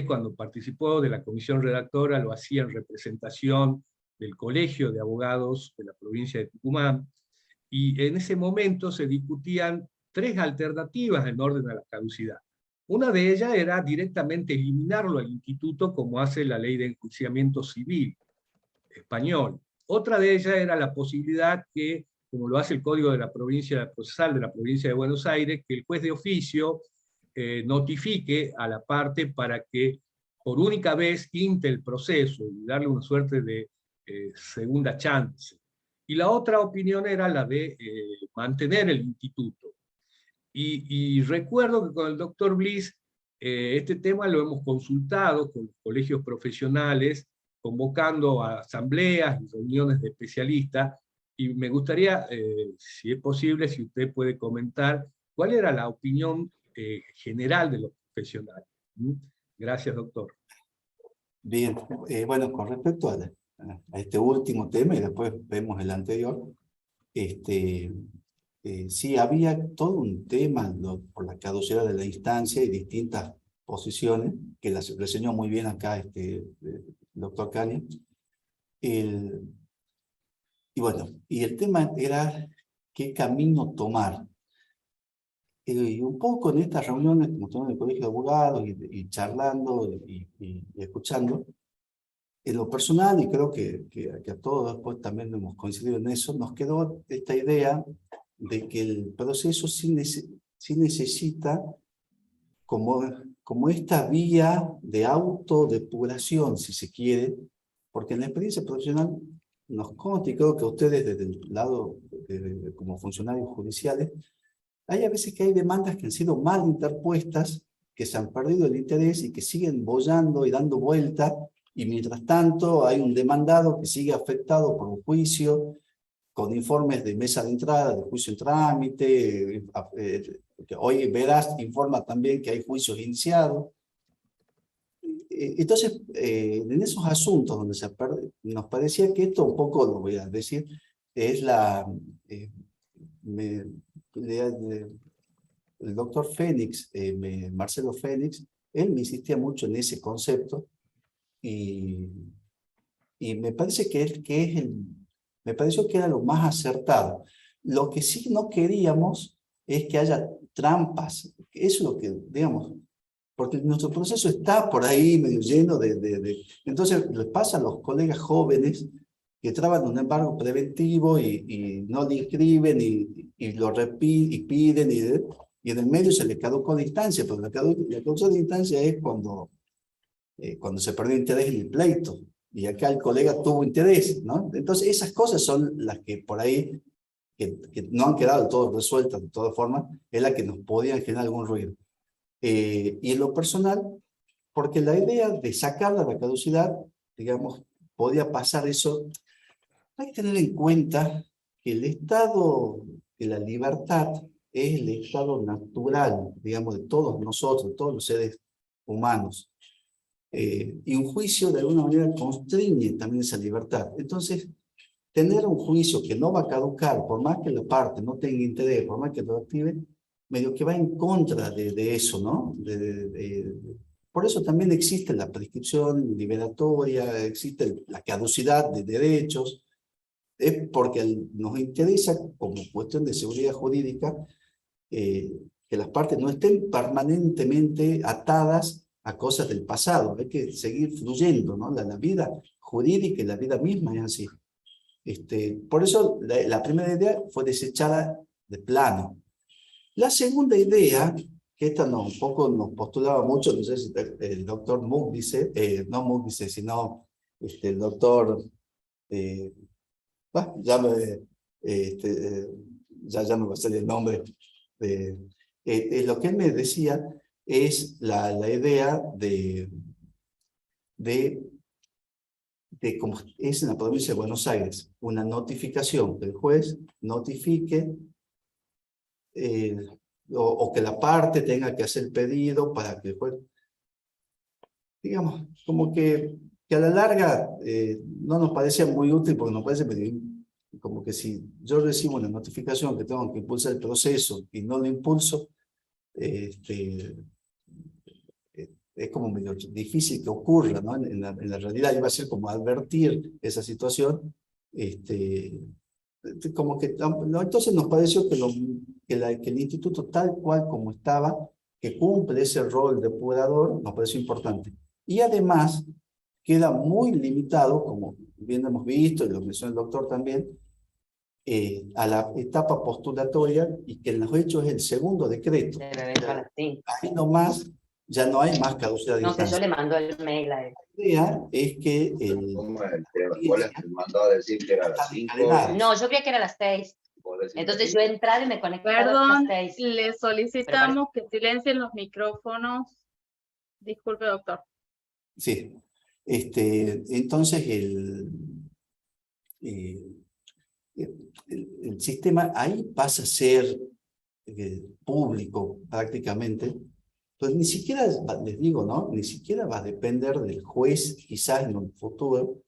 cuando participó de la comisión redactora lo hacía en representación del Colegio de Abogados de la provincia de Tucumán, y en ese momento se discutían 3 alternativas en orden a la caducidad. Una de ellas era directamente eliminarlo al instituto, como hace la ley de enjuiciamiento civil español. Otra de ellas era la posibilidad que, como lo hace el Código de la Provincia Procesal de la provincia de Buenos Aires, que el juez de oficio notifique a la parte para que por única vez inte el proceso y darle una suerte de segunda chance. Y la otra opinión era la de mantener el instituto. Y recuerdo que con el doctor Bliss este tema lo hemos consultado con los colegios profesionales, convocando a asambleas y reuniones de especialistas, y me gustaría, si es posible, si usted puede comentar cuál era la opinión general de los profesionales. Gracias, doctor. Bien, bueno, con respecto a este último tema, y después vemos el anterior, sí, había todo un tema por la caducidad de la instancia y distintas posiciones, que las reseñó muy bien acá el doctor Cani. Y bueno, y el tema era qué camino tomar. Y un poco en estas reuniones, como estamos en el Colegio de Abogados, y charlando y escuchando, en lo personal, y creo que a todos después también hemos coincidido en eso, nos quedó esta idea de que el proceso sí necesita como esta vía de autodepuración, si se quiere, porque en la experiencia profesional nos consta, y creo que ustedes desde el lado como funcionarios judiciales, hay a veces que hay demandas que han sido mal interpuestas, que se han perdido el interés y que siguen bollando y dando vuelta, y mientras tanto hay un demandado que sigue afectado por un juicio, con informes de mesa de entrada, de juicio en trámite, que hoy Verás informa también que hay juicios iniciados. Entonces, en esos asuntos donde nos parecía que esto un poco, lo voy a decir, es el doctor Fénix, Marcelo Fénix, él me insistía mucho en ese concepto, y me parece me pareció que era lo más acertado. Lo que sí no queríamos es que haya trampas. Eso es lo que, digamos, porque nuestro proceso está por ahí medio lleno Entonces les pasa a los colegas jóvenes que traban un embargo preventivo y no le inscriben y lo repiten y piden, y en el medio se le caducó la instancia, pero la caducidad de instancia es cuando se perdió interés en el pleito, y acá el colega tuvo interés, ¿no? Entonces esas cosas son las que por ahí, que no han quedado todo resueltas de todas formas, es la que nos podían generar algún ruido. Y en lo personal, porque la idea de sacarla de la caducidad, digamos, podía pasar eso. Hay que tener en cuenta que el estado de la libertad es el estado natural, digamos, de todos nosotros, de todos los seres humanos. Y un juicio de alguna manera constriñe también esa libertad. Entonces, tener un juicio que no va a caducar, por más que la parte no tenga interés, por más que lo active, medio que va en contra de eso, ¿no? Por eso también existe la prescripción liberatoria, existe la caducidad de derechos, es porque nos interesa, como cuestión de seguridad jurídica, que las partes no estén permanentemente atadas a cosas del pasado. Hay que seguir fluyendo, ¿no? La vida jurídica y la vida misma es así. Por eso la primera idea fue desechada de plano. La segunda idea, que esta un poco nos postulaba mucho, no sé si el doctor Mook dice, no Mook dice, sino el doctor, ya ya no va a ser el nombre, lo que él me decía es la idea de como es en la provincia de Buenos Aires, una notificación, que el juez notifique o que la parte tenga que hacer pedido para que el juez, digamos, como que a la larga no nos parecía muy útil porque nos parece como que si yo recibo una notificación que tengo que impulsar el proceso y no lo impulso, es como medio difícil que ocurra, ¿no? En la realidad iba a ser como advertir esa situación, como que, no, entonces nos pareció que el instituto tal cual como estaba, que cumple ese rol de depurador, nos pareció importante. Y además queda muy limitado, como bien hemos visto, y lo mencionó el doctor también, a la etapa postulatoria, y que en los hechos es el segundo decreto. Ahí nomás ya no hay más caducidad de No, que yo instancia. le mando el mail a él. La idea es que ¿Cuál es? Me mandó a decir que era a las 5. No, yo creía que era a las 6. Entonces yo entraba y me conectaba a Perdón, las 6. le solicitamos que silencien los micrófonos. Disculpe, doctor. Sí. Entonces el sistema ahí pasa a ser público prácticamente. Entonces ni siquiera, les digo, ¿no? Ni siquiera va a depender del juez quizás en un futuro,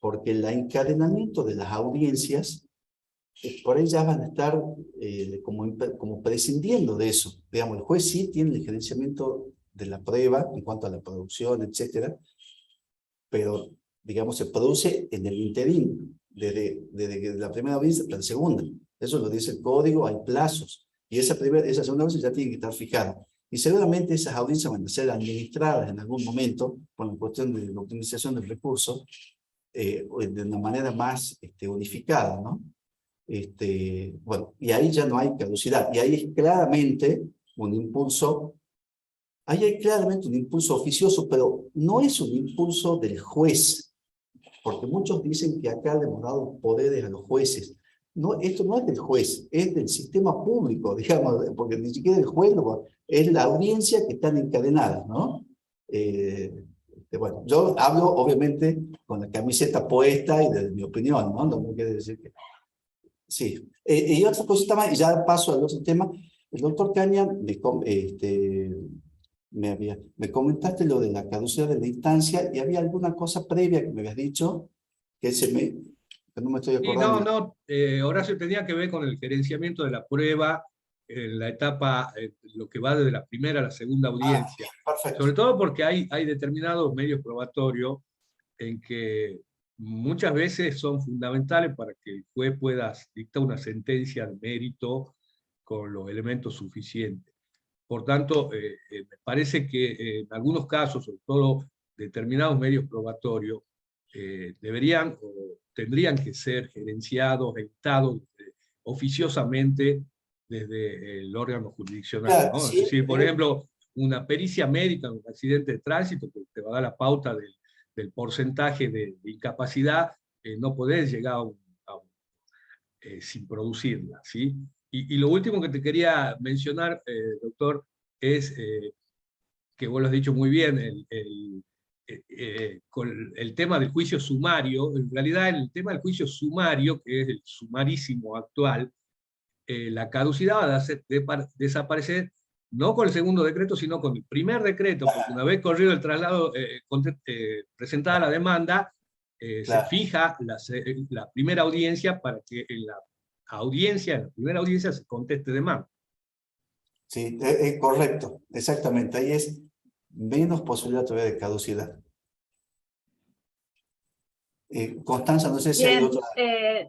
porque el encadenamiento de las audiencias, por ellas van a estar como prescindiendo de eso. Digamos, el juez sí tiene el gerenciamiento de la prueba en cuanto a la producción, etcétera, pero, digamos, se produce en el interín, desde la primera audiencia hasta la segunda. Eso lo dice el código, hay plazos, y esa segunda audiencia ya tiene que estar fijada. Y seguramente esas audiencias van a ser administradas en algún momento, por la cuestión de la optimización del recurso, de una manera más unificada, ¿no? Bueno, y ahí ya no hay caducidad, y ahí es claramente un impulso. Ahí hay claramente un impulso oficioso, pero no es un impulso del juez, porque muchos dicen que acá le hemos dado poderes a los jueces. No, esto no es del juez, es del sistema público, digamos, porque ni siquiera el juez, es la audiencia que están encadenadas, ¿no? Bueno, yo hablo obviamente con la camiseta puesta y de mi opinión, ¿no? No quiere decir que... Sí. Y otra cosita más, y ya paso al otro tema. El doctor Caña me comentaste lo de la caducidad de la instancia, y había alguna cosa previa que me habías dicho que no me estoy acordando. Horacio, tenía que ver con el gerenciamiento de la prueba en la etapa, lo que va desde la primera a la segunda audiencia. Perfecto. Sobre todo porque hay determinados medios probatorios en que muchas veces son fundamentales para que el juez pueda dictar una sentencia de mérito con los elementos suficientes. Por tanto, me parece que en algunos casos, sobre todo determinados medios probatorios, deberían o tendrían que ser gerenciados, editados oficiosamente desde el órgano jurisdiccional, Claro, ¿no? sí, Es decir, por ejemplo, una pericia médica en un accidente de tránsito que te va a dar la pauta del porcentaje de incapacidad, no podés llegar sin producirla, ¿sí? Y lo último que te quería mencionar, doctor, es que vos lo has dicho muy bien, con el tema del juicio sumario. En realidad, en el tema del juicio sumario, que es el sumarísimo actual, la caducidad va a desaparecer no con el segundo decreto, sino con el primer decreto, porque una vez corrido el traslado, presentada la demanda, se fija la primera audiencia para que en la primera audiencia se conteste demanda. Sí, correcto, exactamente. Ahí es menos posibilidad todavía de caducidad. Constanza, no sé si hay Bien, otra.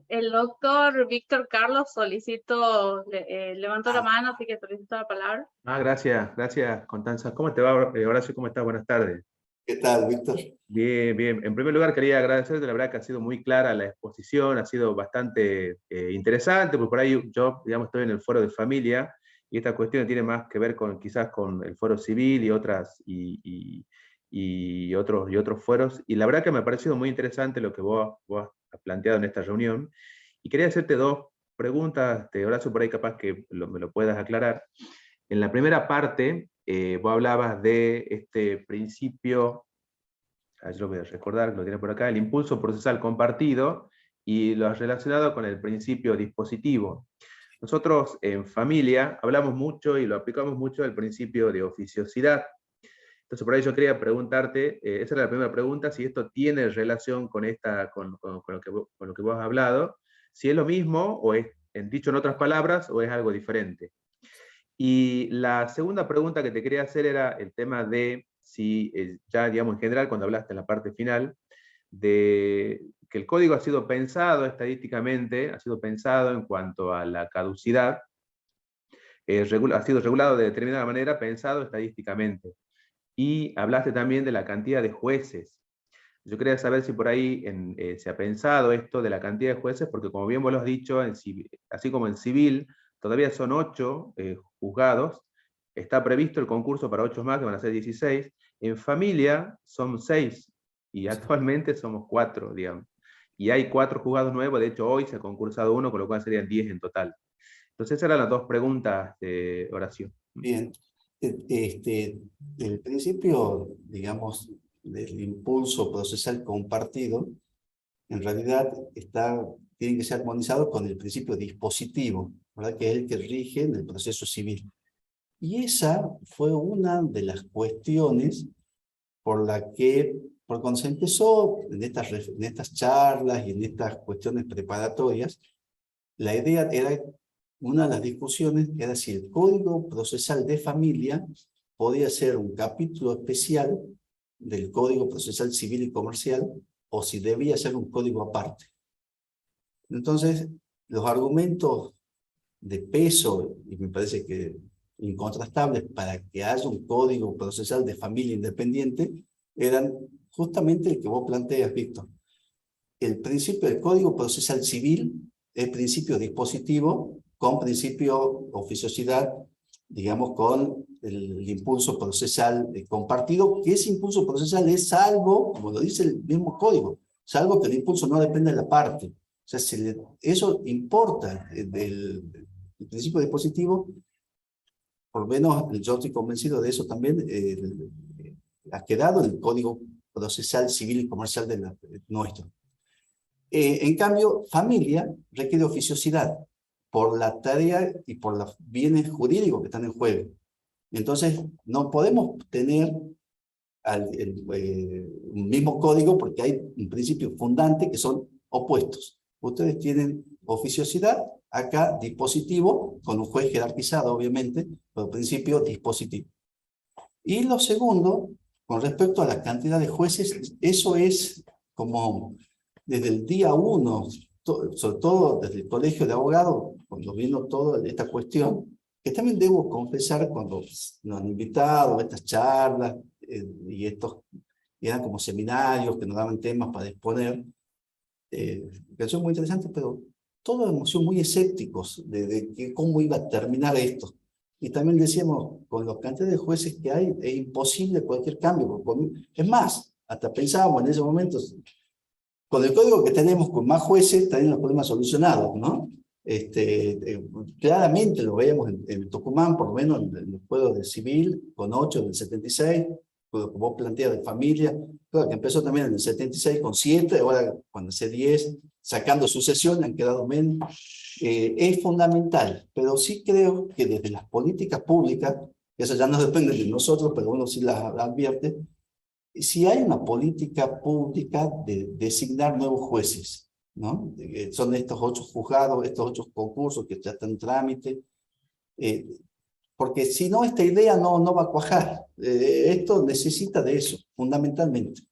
el doctor Víctor Carlos levantó la mano, así que solicito la palabra. Gracias, Constanza. ¿Cómo te va, Horacio? ¿Cómo estás? Buenas tardes. ¿Qué tal, Víctor? Bien, bien. En primer lugar, quería agradecerte, la verdad que ha sido muy clara la exposición, ha sido bastante interesante, porque por ahí yo, digamos, estoy en el foro de familia, y esta cuestión tiene más que ver con, quizás con el foro civil y otros foros, y la verdad que me ha parecido muy interesante lo que vos has planteado en esta reunión, y quería hacerte dos preguntas, Horacio, por ahí capaz que me lo puedas aclarar. En la primera parte, vos hablabas de este principio, yo lo voy a recordar, lo tiene por acá, el impulso procesal compartido, y lo has relacionado con el principio dispositivo. Nosotros en familia hablamos mucho y lo aplicamos mucho el principio de oficiosidad. Entonces por ahí yo quería preguntarte, esa era la primera pregunta, si esto tiene relación con lo que vos has hablado, si es lo mismo, o es dicho en otras palabras, o es algo diferente. Y la segunda pregunta que te quería hacer era el tema de si, ya digamos en general, cuando hablaste en la parte final, de que el código ha sido pensado estadísticamente, ha sido pensado en cuanto a la caducidad, ha sido regulado de determinada manera, pensado estadísticamente. Y hablaste también de la cantidad de jueces. Yo quería saber si por ahí se ha pensado esto de la cantidad de jueces, porque como bien vos lo has dicho, así como en civil, todavía son 8 juzgados, está previsto el concurso para 8 más, que van a ser 16, en familia son 6, y actualmente somos 4, digamos. Y hay 4 juzgados nuevos, de hecho hoy se ha concursado 1, con lo cual serían 10 en total. Entonces esas eran las dos preguntas de Horacio. Bien. El principio, digamos, del impulso procesal compartido, en realidad tiene que ser armonizado con el principio dispositivo, ¿verdad? Que es el que rige en el proceso civil. Y esa fue una de las cuestiones por cuando se empezó en estas charlas y en estas cuestiones preparatorias, la idea era, una de las discusiones era si el Código Procesal de Familia podía ser un capítulo especial del Código Procesal Civil y Comercial, o si debía ser un código aparte. Entonces, los argumentos de peso, y me parece que incontrastables, para que haya un Código Procesal de Familia independiente, eran justamente el que vos planteas, Víctor. El principio del Código Procesal Civil es principio dispositivo con principio oficiosidad, digamos, con el impulso procesal compartido, que ese impulso procesal es salvo, como lo dice el mismo código, salvo que el impulso no depende de la parte. O sea, eso importa del principio dispositivo, por lo menos yo estoy convencido de eso también, ha quedado en el Código Procesal Civil y Comercial nuestro. En cambio, familia requiere oficiosidad por la tarea y por los bienes jurídicos que están en juego. Entonces, no podemos tener un mismo código porque hay un principio fundante que son opuestos. Ustedes tienen oficiosidad, acá dispositivo, con un juez jerarquizado, obviamente, pero principio dispositivo. Y lo segundo, con respecto a la cantidad de jueces, eso es como desde el día 1, sobre todo desde el colegio de abogados, cuando vino toda esta cuestión, que también debo confesar cuando nos han invitado a estas charlas y eran como seminarios que nos daban temas para exponer, que son muy interesantes, pero todos hemos sido muy escépticos de cómo iba a terminar esto. Y también decíamos, con la cantidad de jueces que hay, es imposible cualquier cambio. Es más, hasta pensábamos en ese momento, con el código que tenemos, con más jueces, también los problemas solucionados, ¿no? Claramente lo veíamos en Tucumán, por lo menos en el Código de Civil, con 8 del 76, como vos planteas de familia, claro, que empezó también en el 76 con 7, ahora cuando hace 10, sacando sucesión, han quedado menos. Es fundamental, pero sí creo que desde las políticas públicas, eso ya no depende de nosotros, pero uno sí las advierte, si hay una política pública de designar nuevos jueces, ¿no? Son estos 8 juzgados, estos 8 concursos que ya están en trámite, porque si no, esta idea no va a cuajar. Esto necesita de eso, fundamentalmente.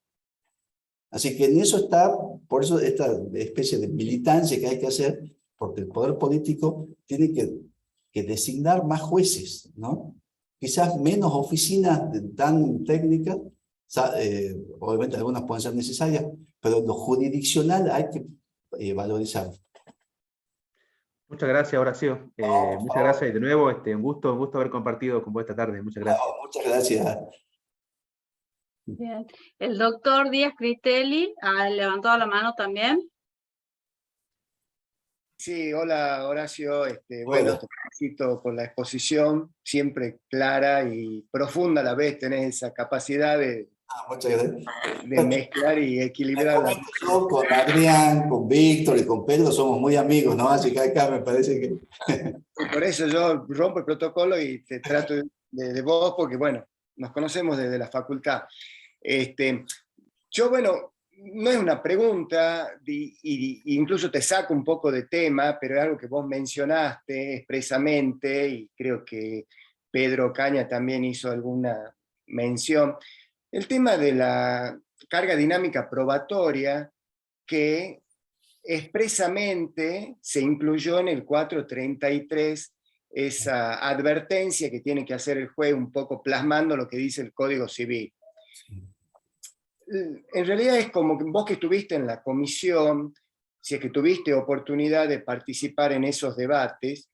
Así que en eso está, por eso esta especie de militancia que hay que hacer, porque el poder político tiene que designar más jueces, ¿no? Quizás menos oficinas tan técnicas, Obviamente algunas pueden ser necesarias, pero lo jurisdiccional hay que valorizar. Muchas gracias, Horacio. Muchas gracias y de nuevo, un gusto haber compartido con vos esta tarde. Muchas gracias. Muchas gracias. Bien. El doctor Díaz Critelli ha levantado la mano también. Sí, hola Horacio. Bueno, te felicito por la exposición, siempre clara y profunda a la vez. Tenés esa capacidad de mezclar y equilibrar. Yo con Adrián, con Víctor y con Pedro somos muy amigos, ¿no? Así que acá me parece que... Por eso yo rompo el protocolo y te trato de vos, porque bueno, nos conocemos desde la facultad. Yo, bueno, no es una pregunta, incluso te saco un poco de tema, pero es algo que vos mencionaste expresamente, y creo que Pedro Caña también hizo alguna mención. El tema de la carga dinámica probatoria, que expresamente se incluyó en el 433, esa advertencia que tiene que hacer el juez, un poco plasmando lo que dice el Código Civil. En realidad es como que vos que estuviste en la comisión, si es que tuviste oportunidad de participar en esos debates,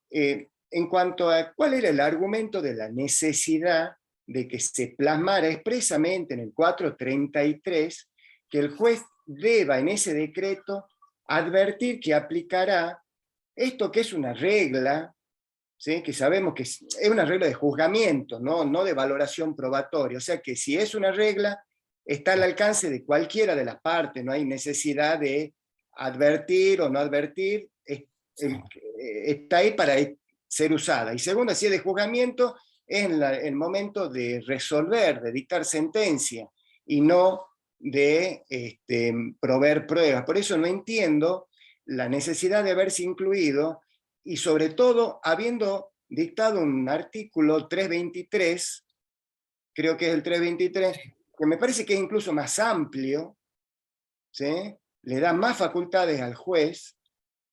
en cuanto a cuál era el argumento de la necesidad de que se plasmara expresamente en el 433 que el juez deba en ese decreto advertir que aplicará esto, que es una regla, ¿sí? Que sabemos que es una regla de juzgamiento, no de valoración probatoria. O sea que si es una regla, está al alcance de cualquiera de las partes, no hay necesidad de advertir o no advertir, está ahí para ser usada. Y segundo, si es de juzgamiento, es el momento de resolver, de dictar sentencia, y no de proveer pruebas. Por eso no entiendo la necesidad de haberse incluido, y sobre todo habiendo dictado un artículo 323, creo que es el 323, que me parece que es incluso más amplio, ¿sí? Le da más facultades al juez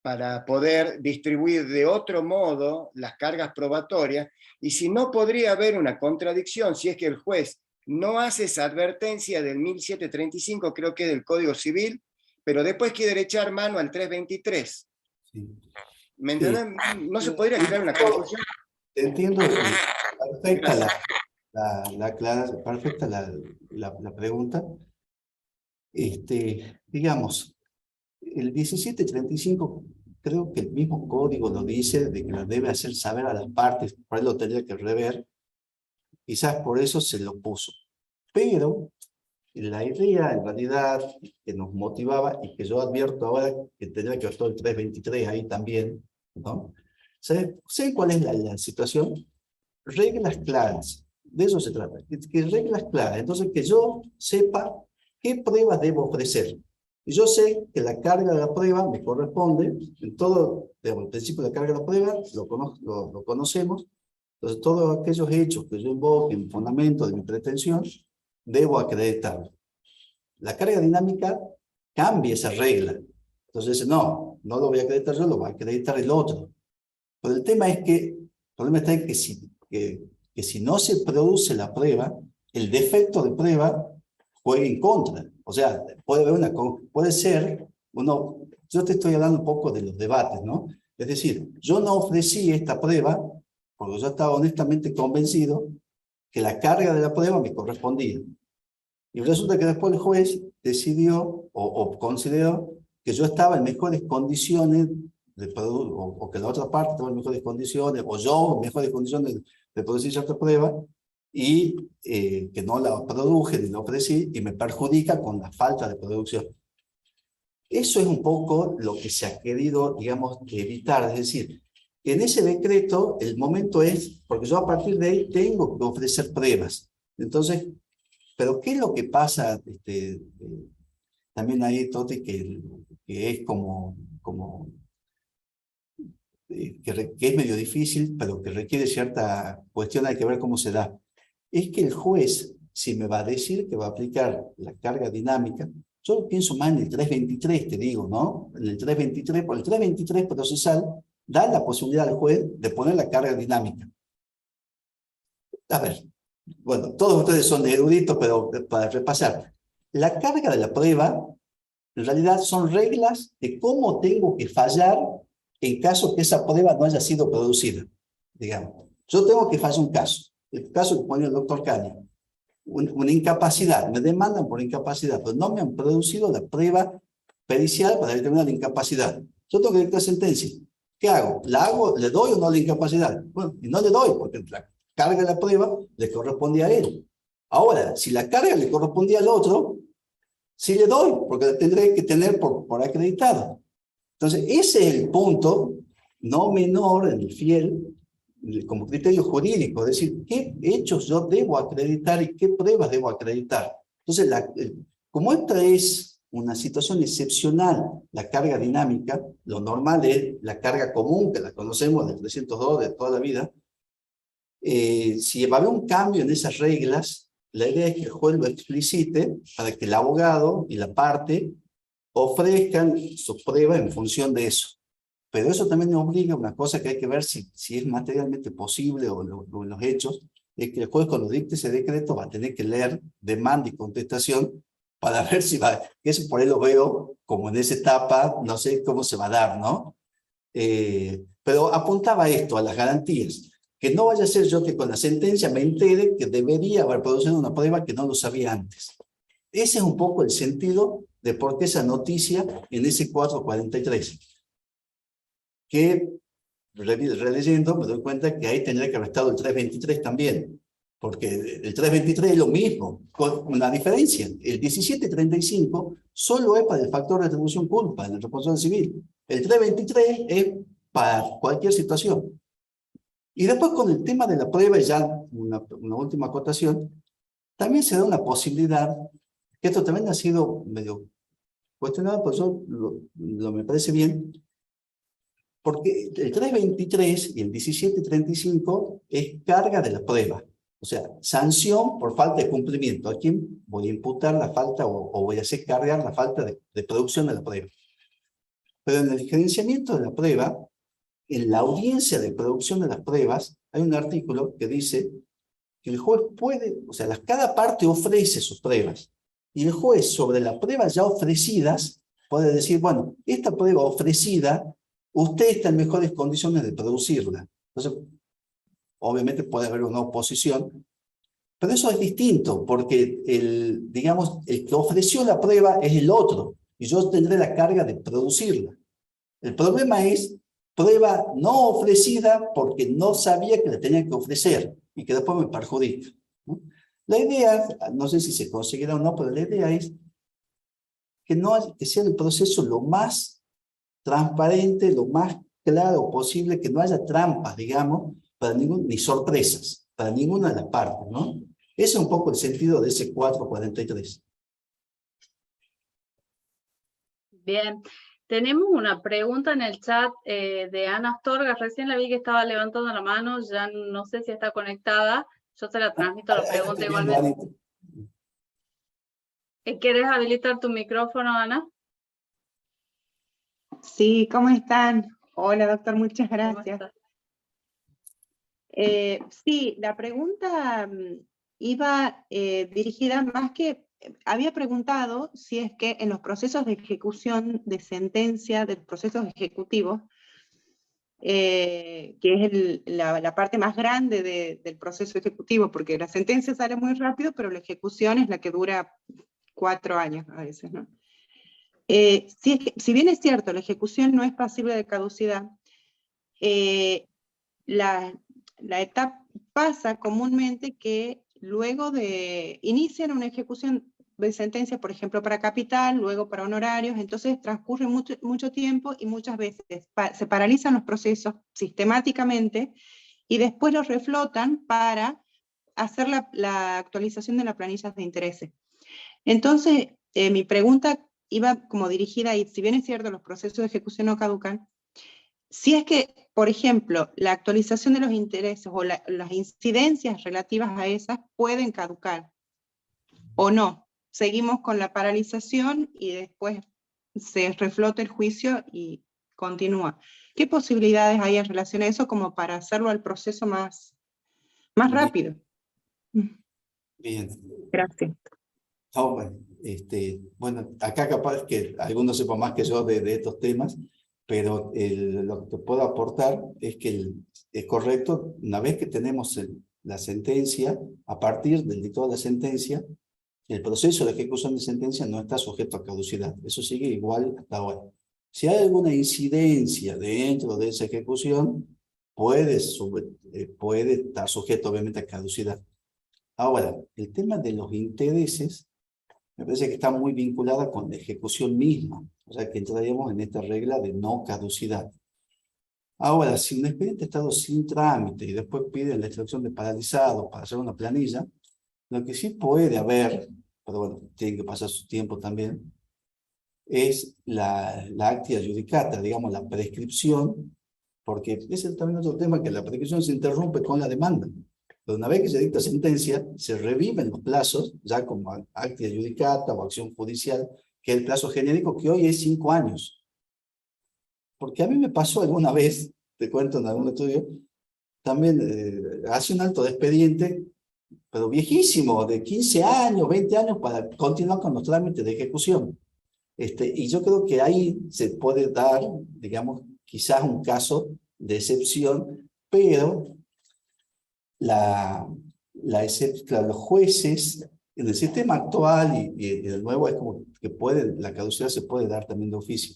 para poder distribuir de otro modo las cargas probatorias, y si no podría haber una contradicción si es que el juez no hace esa advertencia del 1735, creo que es del Código Civil, pero después quiere echar mano al 323. Sí. ¿Me entienden? Sí. ¿No se podría llegar a una conclusión? Entiendo, perfecta perfecta la pregunta. Digamos, el 1735, creo que el mismo código lo dice, de que lo debe hacer saber a las partes, por ahí lo tendría que rever, quizás por eso se lo puso. Pero la idea, en realidad, que nos motivaba, y que yo advierto ahora que tendría que ver todo el 323 ahí también, ¿no? ¿Sabe cuál es la situación? Reglas claras, de eso se trata, que reglas claras. Entonces, que yo sepa qué pruebas debo ofrecer. Y yo sé que la carga de la prueba me corresponde, en todo, el principio de la carga de la prueba, lo conocemos. Entonces, todos aquellos hechos que yo invoque en fundamento de mi pretensión, debo acreditarlo. La carga dinámica cambia esa regla. Entonces, no lo voy a acreditar yo, lo va a acreditar el otro. Pero el tema es que, el problema está en que si no se produce la prueba, el defecto de prueba juega en contra. O sea, puede ser, yo te estoy hablando un poco de los debates, ¿no? Es decir, yo no ofrecí esta prueba porque yo estaba honestamente convencido que la carga de la prueba me correspondía. Y resulta que después el juez decidió o consideró que yo estaba en mejores condiciones, o que la otra parte estaba en mejores condiciones, o yo en mejores condiciones de producir cierta prueba, y que no la produje ni la ofrecí, y me perjudica con la falta de producción. Eso es un poco lo que se ha querido, digamos, evitar. Es decir, en ese decreto el momento es, porque yo a partir de ahí tengo que ofrecer pruebas. Entonces, pero ¿qué es lo que pasa también ahí, Toti, que es que es medio difícil, pero que requiere cierta cuestión, hay que ver cómo se da? Es que el juez, si me va a decir que va a aplicar la carga dinámica, yo pienso más en el 323, te digo, ¿no? En el 323, por el 323 procesal, da la posibilidad al juez de poner la carga dinámica. A ver, bueno, todos ustedes son eruditos, pero para repasar, la carga de la prueba en realidad son reglas de cómo tengo que fallar en caso que esa prueba no haya sido producida, digamos. Yo tengo que fallar un caso, el caso que pone el doctor Caña, una incapacidad, me demandan por incapacidad, pero no me han producido la prueba pericial para determinar la incapacidad. Yo tengo que dictar sentencia. ¿Qué hago? ¿La hago? ¿Le doy o no la incapacidad? Bueno, y no le doy, porque la carga de la prueba le corresponde a él. Ahora, si la carga le correspondía al otro, sí le doy, porque la tendré que tener por acreditado. Entonces, ese es el punto no menor en el fiel como criterio jurídico, es decir, qué hechos yo debo acreditar y qué pruebas debo acreditar. Entonces, como esta es una situación excepcional, la carga dinámica, lo normal es la carga común, que la conocemos del 302 de toda la vida. Si va a haber un cambio en esas reglas, la idea es que el juez lo explicite para que el abogado y la parte ofrezcan su prueba en función de eso. Pero eso también nos obliga a una cosa que hay que ver si es materialmente posible o en los hechos, es que el juez cuando dicte ese decreto va a tener que leer demanda y contestación para ver si va, eso por ahí lo veo como en esa etapa, no sé cómo se va a dar, ¿no? Pero apuntaba a esto, a las garantías, que no vaya a ser yo que con la sentencia me entere que debería haber producido una prueba que no lo sabía antes. Ese es un poco el sentido de por qué esa noticia en ese 443. Que releyendo me doy cuenta que ahí tendría que haber estado el 323 también, porque el 323 es lo mismo, con una diferencia. El 1735 solo es para el factor de retribución culpa en el responsable civil. El 323 es para cualquier situación. Y después con el tema de la prueba, ya una última acotación, también se da una posibilidad, que esto también ha sido medio cuestionado, pero yo me parece bien, porque el 323 y el 1735 es carga de la prueba. O sea, sanción por falta de cumplimiento. ¿A quién voy a imputar la falta o voy a hacer cargar la falta de producción de la prueba? Pero en el gerenciamiento de la prueba, en la audiencia de producción de las pruebas, hay un artículo que dice que el juez puede, o sea, cada parte ofrece sus pruebas. Y el juez, sobre las pruebas ya ofrecidas, puede decir, bueno, esta prueba ofrecida, usted está en mejores condiciones de producirla. Entonces, obviamente puede haber una oposición, pero eso es distinto, porque digamos, el que ofreció la prueba es el otro, y yo tendré la carga de producirla. El problema es prueba no ofrecida porque no sabía que la tenía que ofrecer, y que después me perjudica, ¿no? La idea, no sé si se conseguirá o no, pero la idea es que sea el proceso lo más transparente, lo más claro posible, que no haya trampas, digamos, ni sorpresas, para ninguna de las partes, ¿no? Ese es un poco el sentido de ese 443. Bien, tenemos una pregunta en el chat de Ana Astorga. Recién la vi que estaba levantando la mano, ya no sé si está conectada. Yo se la transmito la pregunta igualmente. ¿Quieres habilitar tu micrófono, Ana? Sí, ¿cómo están? Hola, doctor, muchas gracias. Sí, la pregunta iba dirigida más que, había preguntado si es que en los procesos de ejecución de sentencia, de los procesos ejecutivos, que es la parte más grande del proceso ejecutivo, porque la sentencia sale muy rápido, pero la ejecución es la que dura 4 años a veces, ¿no? Si bien es cierto, la ejecución no es pasible de caducidad, la etapa pasa comúnmente que luego de inician una ejecución de sentencia, por ejemplo, para capital, luego para honorarios, entonces transcurre mucho tiempo y muchas veces se paralizan los procesos sistemáticamente y después los reflotan para hacer la actualización de las planillas de intereses. Entonces, mi pregunta iba como dirigida ahí, si bien es cierto, los procesos de ejecución no caducan, si es que, por ejemplo, la actualización de los intereses o las incidencias relativas a esas pueden caducar, o no, seguimos con la paralización y después se reflota el juicio y continúa. ¿Qué posibilidades hay en relación a eso como para hacerlo al proceso más rápido? Bien. Gracias. No, bueno, acá capaz que algunos sepan más que yo de estos temas, pero lo que puedo aportar es que es correcto, una vez que tenemos la sentencia, a partir del dictado de la sentencia, el proceso de ejecución de sentencia no está sujeto a caducidad. Eso sigue igual hasta ahora. Si hay alguna incidencia dentro de esa ejecución, puede estar sujeto obviamente a caducidad. Ahora, el tema de los intereses me parece que está muy vinculada con la ejecución misma. O sea, que entraríamos en esta regla de no caducidad. Ahora, si un expediente ha estado sin trámite y después piden la instrucción de paralizado para hacer una planilla, lo que sí puede haber, pero bueno, tiene que pasar su tiempo también, es la actia judicata, digamos, la prescripción, porque ese es también otro tema, que la prescripción se interrumpe con la demanda. Pero una vez que se dicta sentencia, se reviven los plazos, ya como actia judicata o acción judicial, que es el plazo genérico, que hoy es 5 años. Porque a mí me pasó alguna vez, te cuento en algún estudio, también hace un alto de expediente, pero viejísimo, de 15 años, 20 años, para continuar con los trámites de ejecución. Y yo creo que ahí se puede dar, digamos, quizás un caso de excepción, pero los jueces, en el sistema actual y el nuevo, es como que la caducidad se puede dar también de oficio,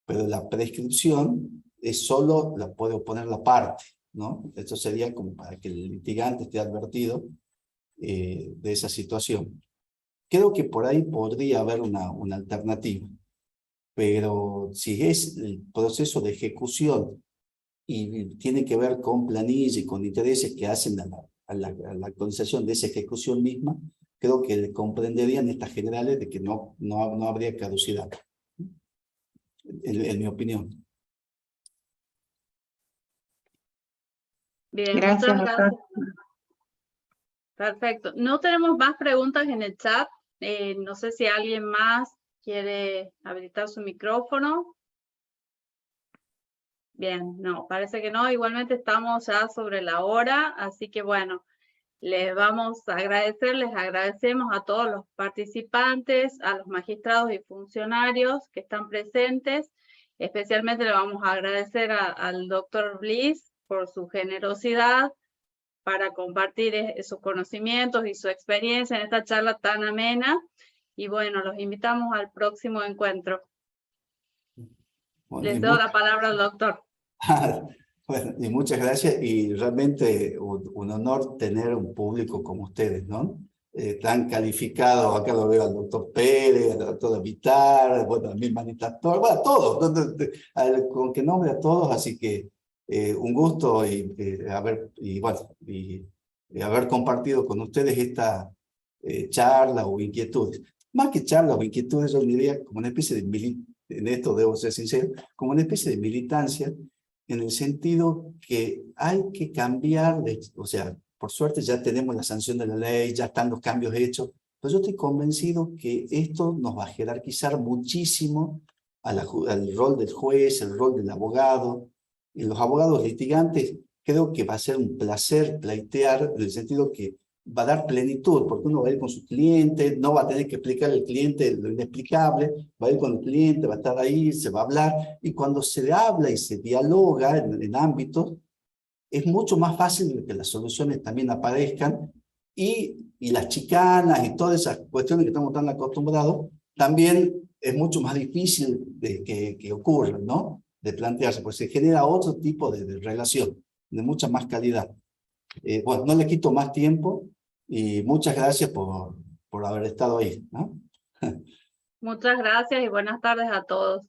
pero la prescripción es solo la puede oponer la parte, ¿no? Esto sería como para que el litigante esté advertido de esa situación. Creo que por ahí podría haber una alternativa, pero si es el proceso de ejecución y tiene que ver con planilla y con intereses que hacen a la actualización de esa ejecución misma, creo que comprenderían estas generales de que no habría caducidad, en mi opinión. Bien, Gracias, muchas doctor. gracias. Perfecto. No tenemos más preguntas en el chat. No sé si alguien más quiere habilitar su micrófono. Bien, no, parece que no. Igualmente estamos ya sobre la hora, así que bueno, les vamos a agradecer, les agradecemos a todos los participantes, a los magistrados y funcionarios que están presentes. Especialmente le vamos a agradecer al doctor Bliss por su generosidad para compartir sus conocimientos y su experiencia en esta charla tan amena. Y bueno, los invitamos al próximo encuentro. Bueno, Les doy la palabra al doctor. Bueno, y muchas gracias, y realmente un honor tener un público como ustedes, ¿no? Tan calificado, acá lo veo al doctor Pérez, al doctor Vitar, bueno, a mi manita, bueno, a todos, con que nombre a todos, así que un gusto haber compartido con ustedes esta charla o inquietudes. Más que charla o inquietudes, yo diría como una especie de en esto debo ser sincero, como una especie de militancia, en el sentido que hay que cambiar, o sea, por suerte ya tenemos la sanción de la ley, ya están los cambios hechos, pero yo estoy convencido que esto nos va a jerarquizar muchísimo al rol del juez, el rol del abogado, y los abogados litigantes. Creo que va a ser un placer pleitear, en el sentido que va a dar plenitud, porque uno va a ir con su cliente, no va a tener que explicarle al cliente lo inexplicable, va a ir con el cliente, va a estar ahí, se va a hablar, y cuando se habla y se dialoga en ámbitos, es mucho más fácil que las soluciones también aparezcan, y las chicanas y todas esas cuestiones que estamos tan acostumbrados, también es mucho más difícil que ocurran, ¿no? De plantearse, pues se genera otro tipo de relación, de mucha más calidad. Bueno, no le quito más tiempo y muchas gracias por haber estado ahí, ¿no? Muchas gracias y buenas tardes a todos.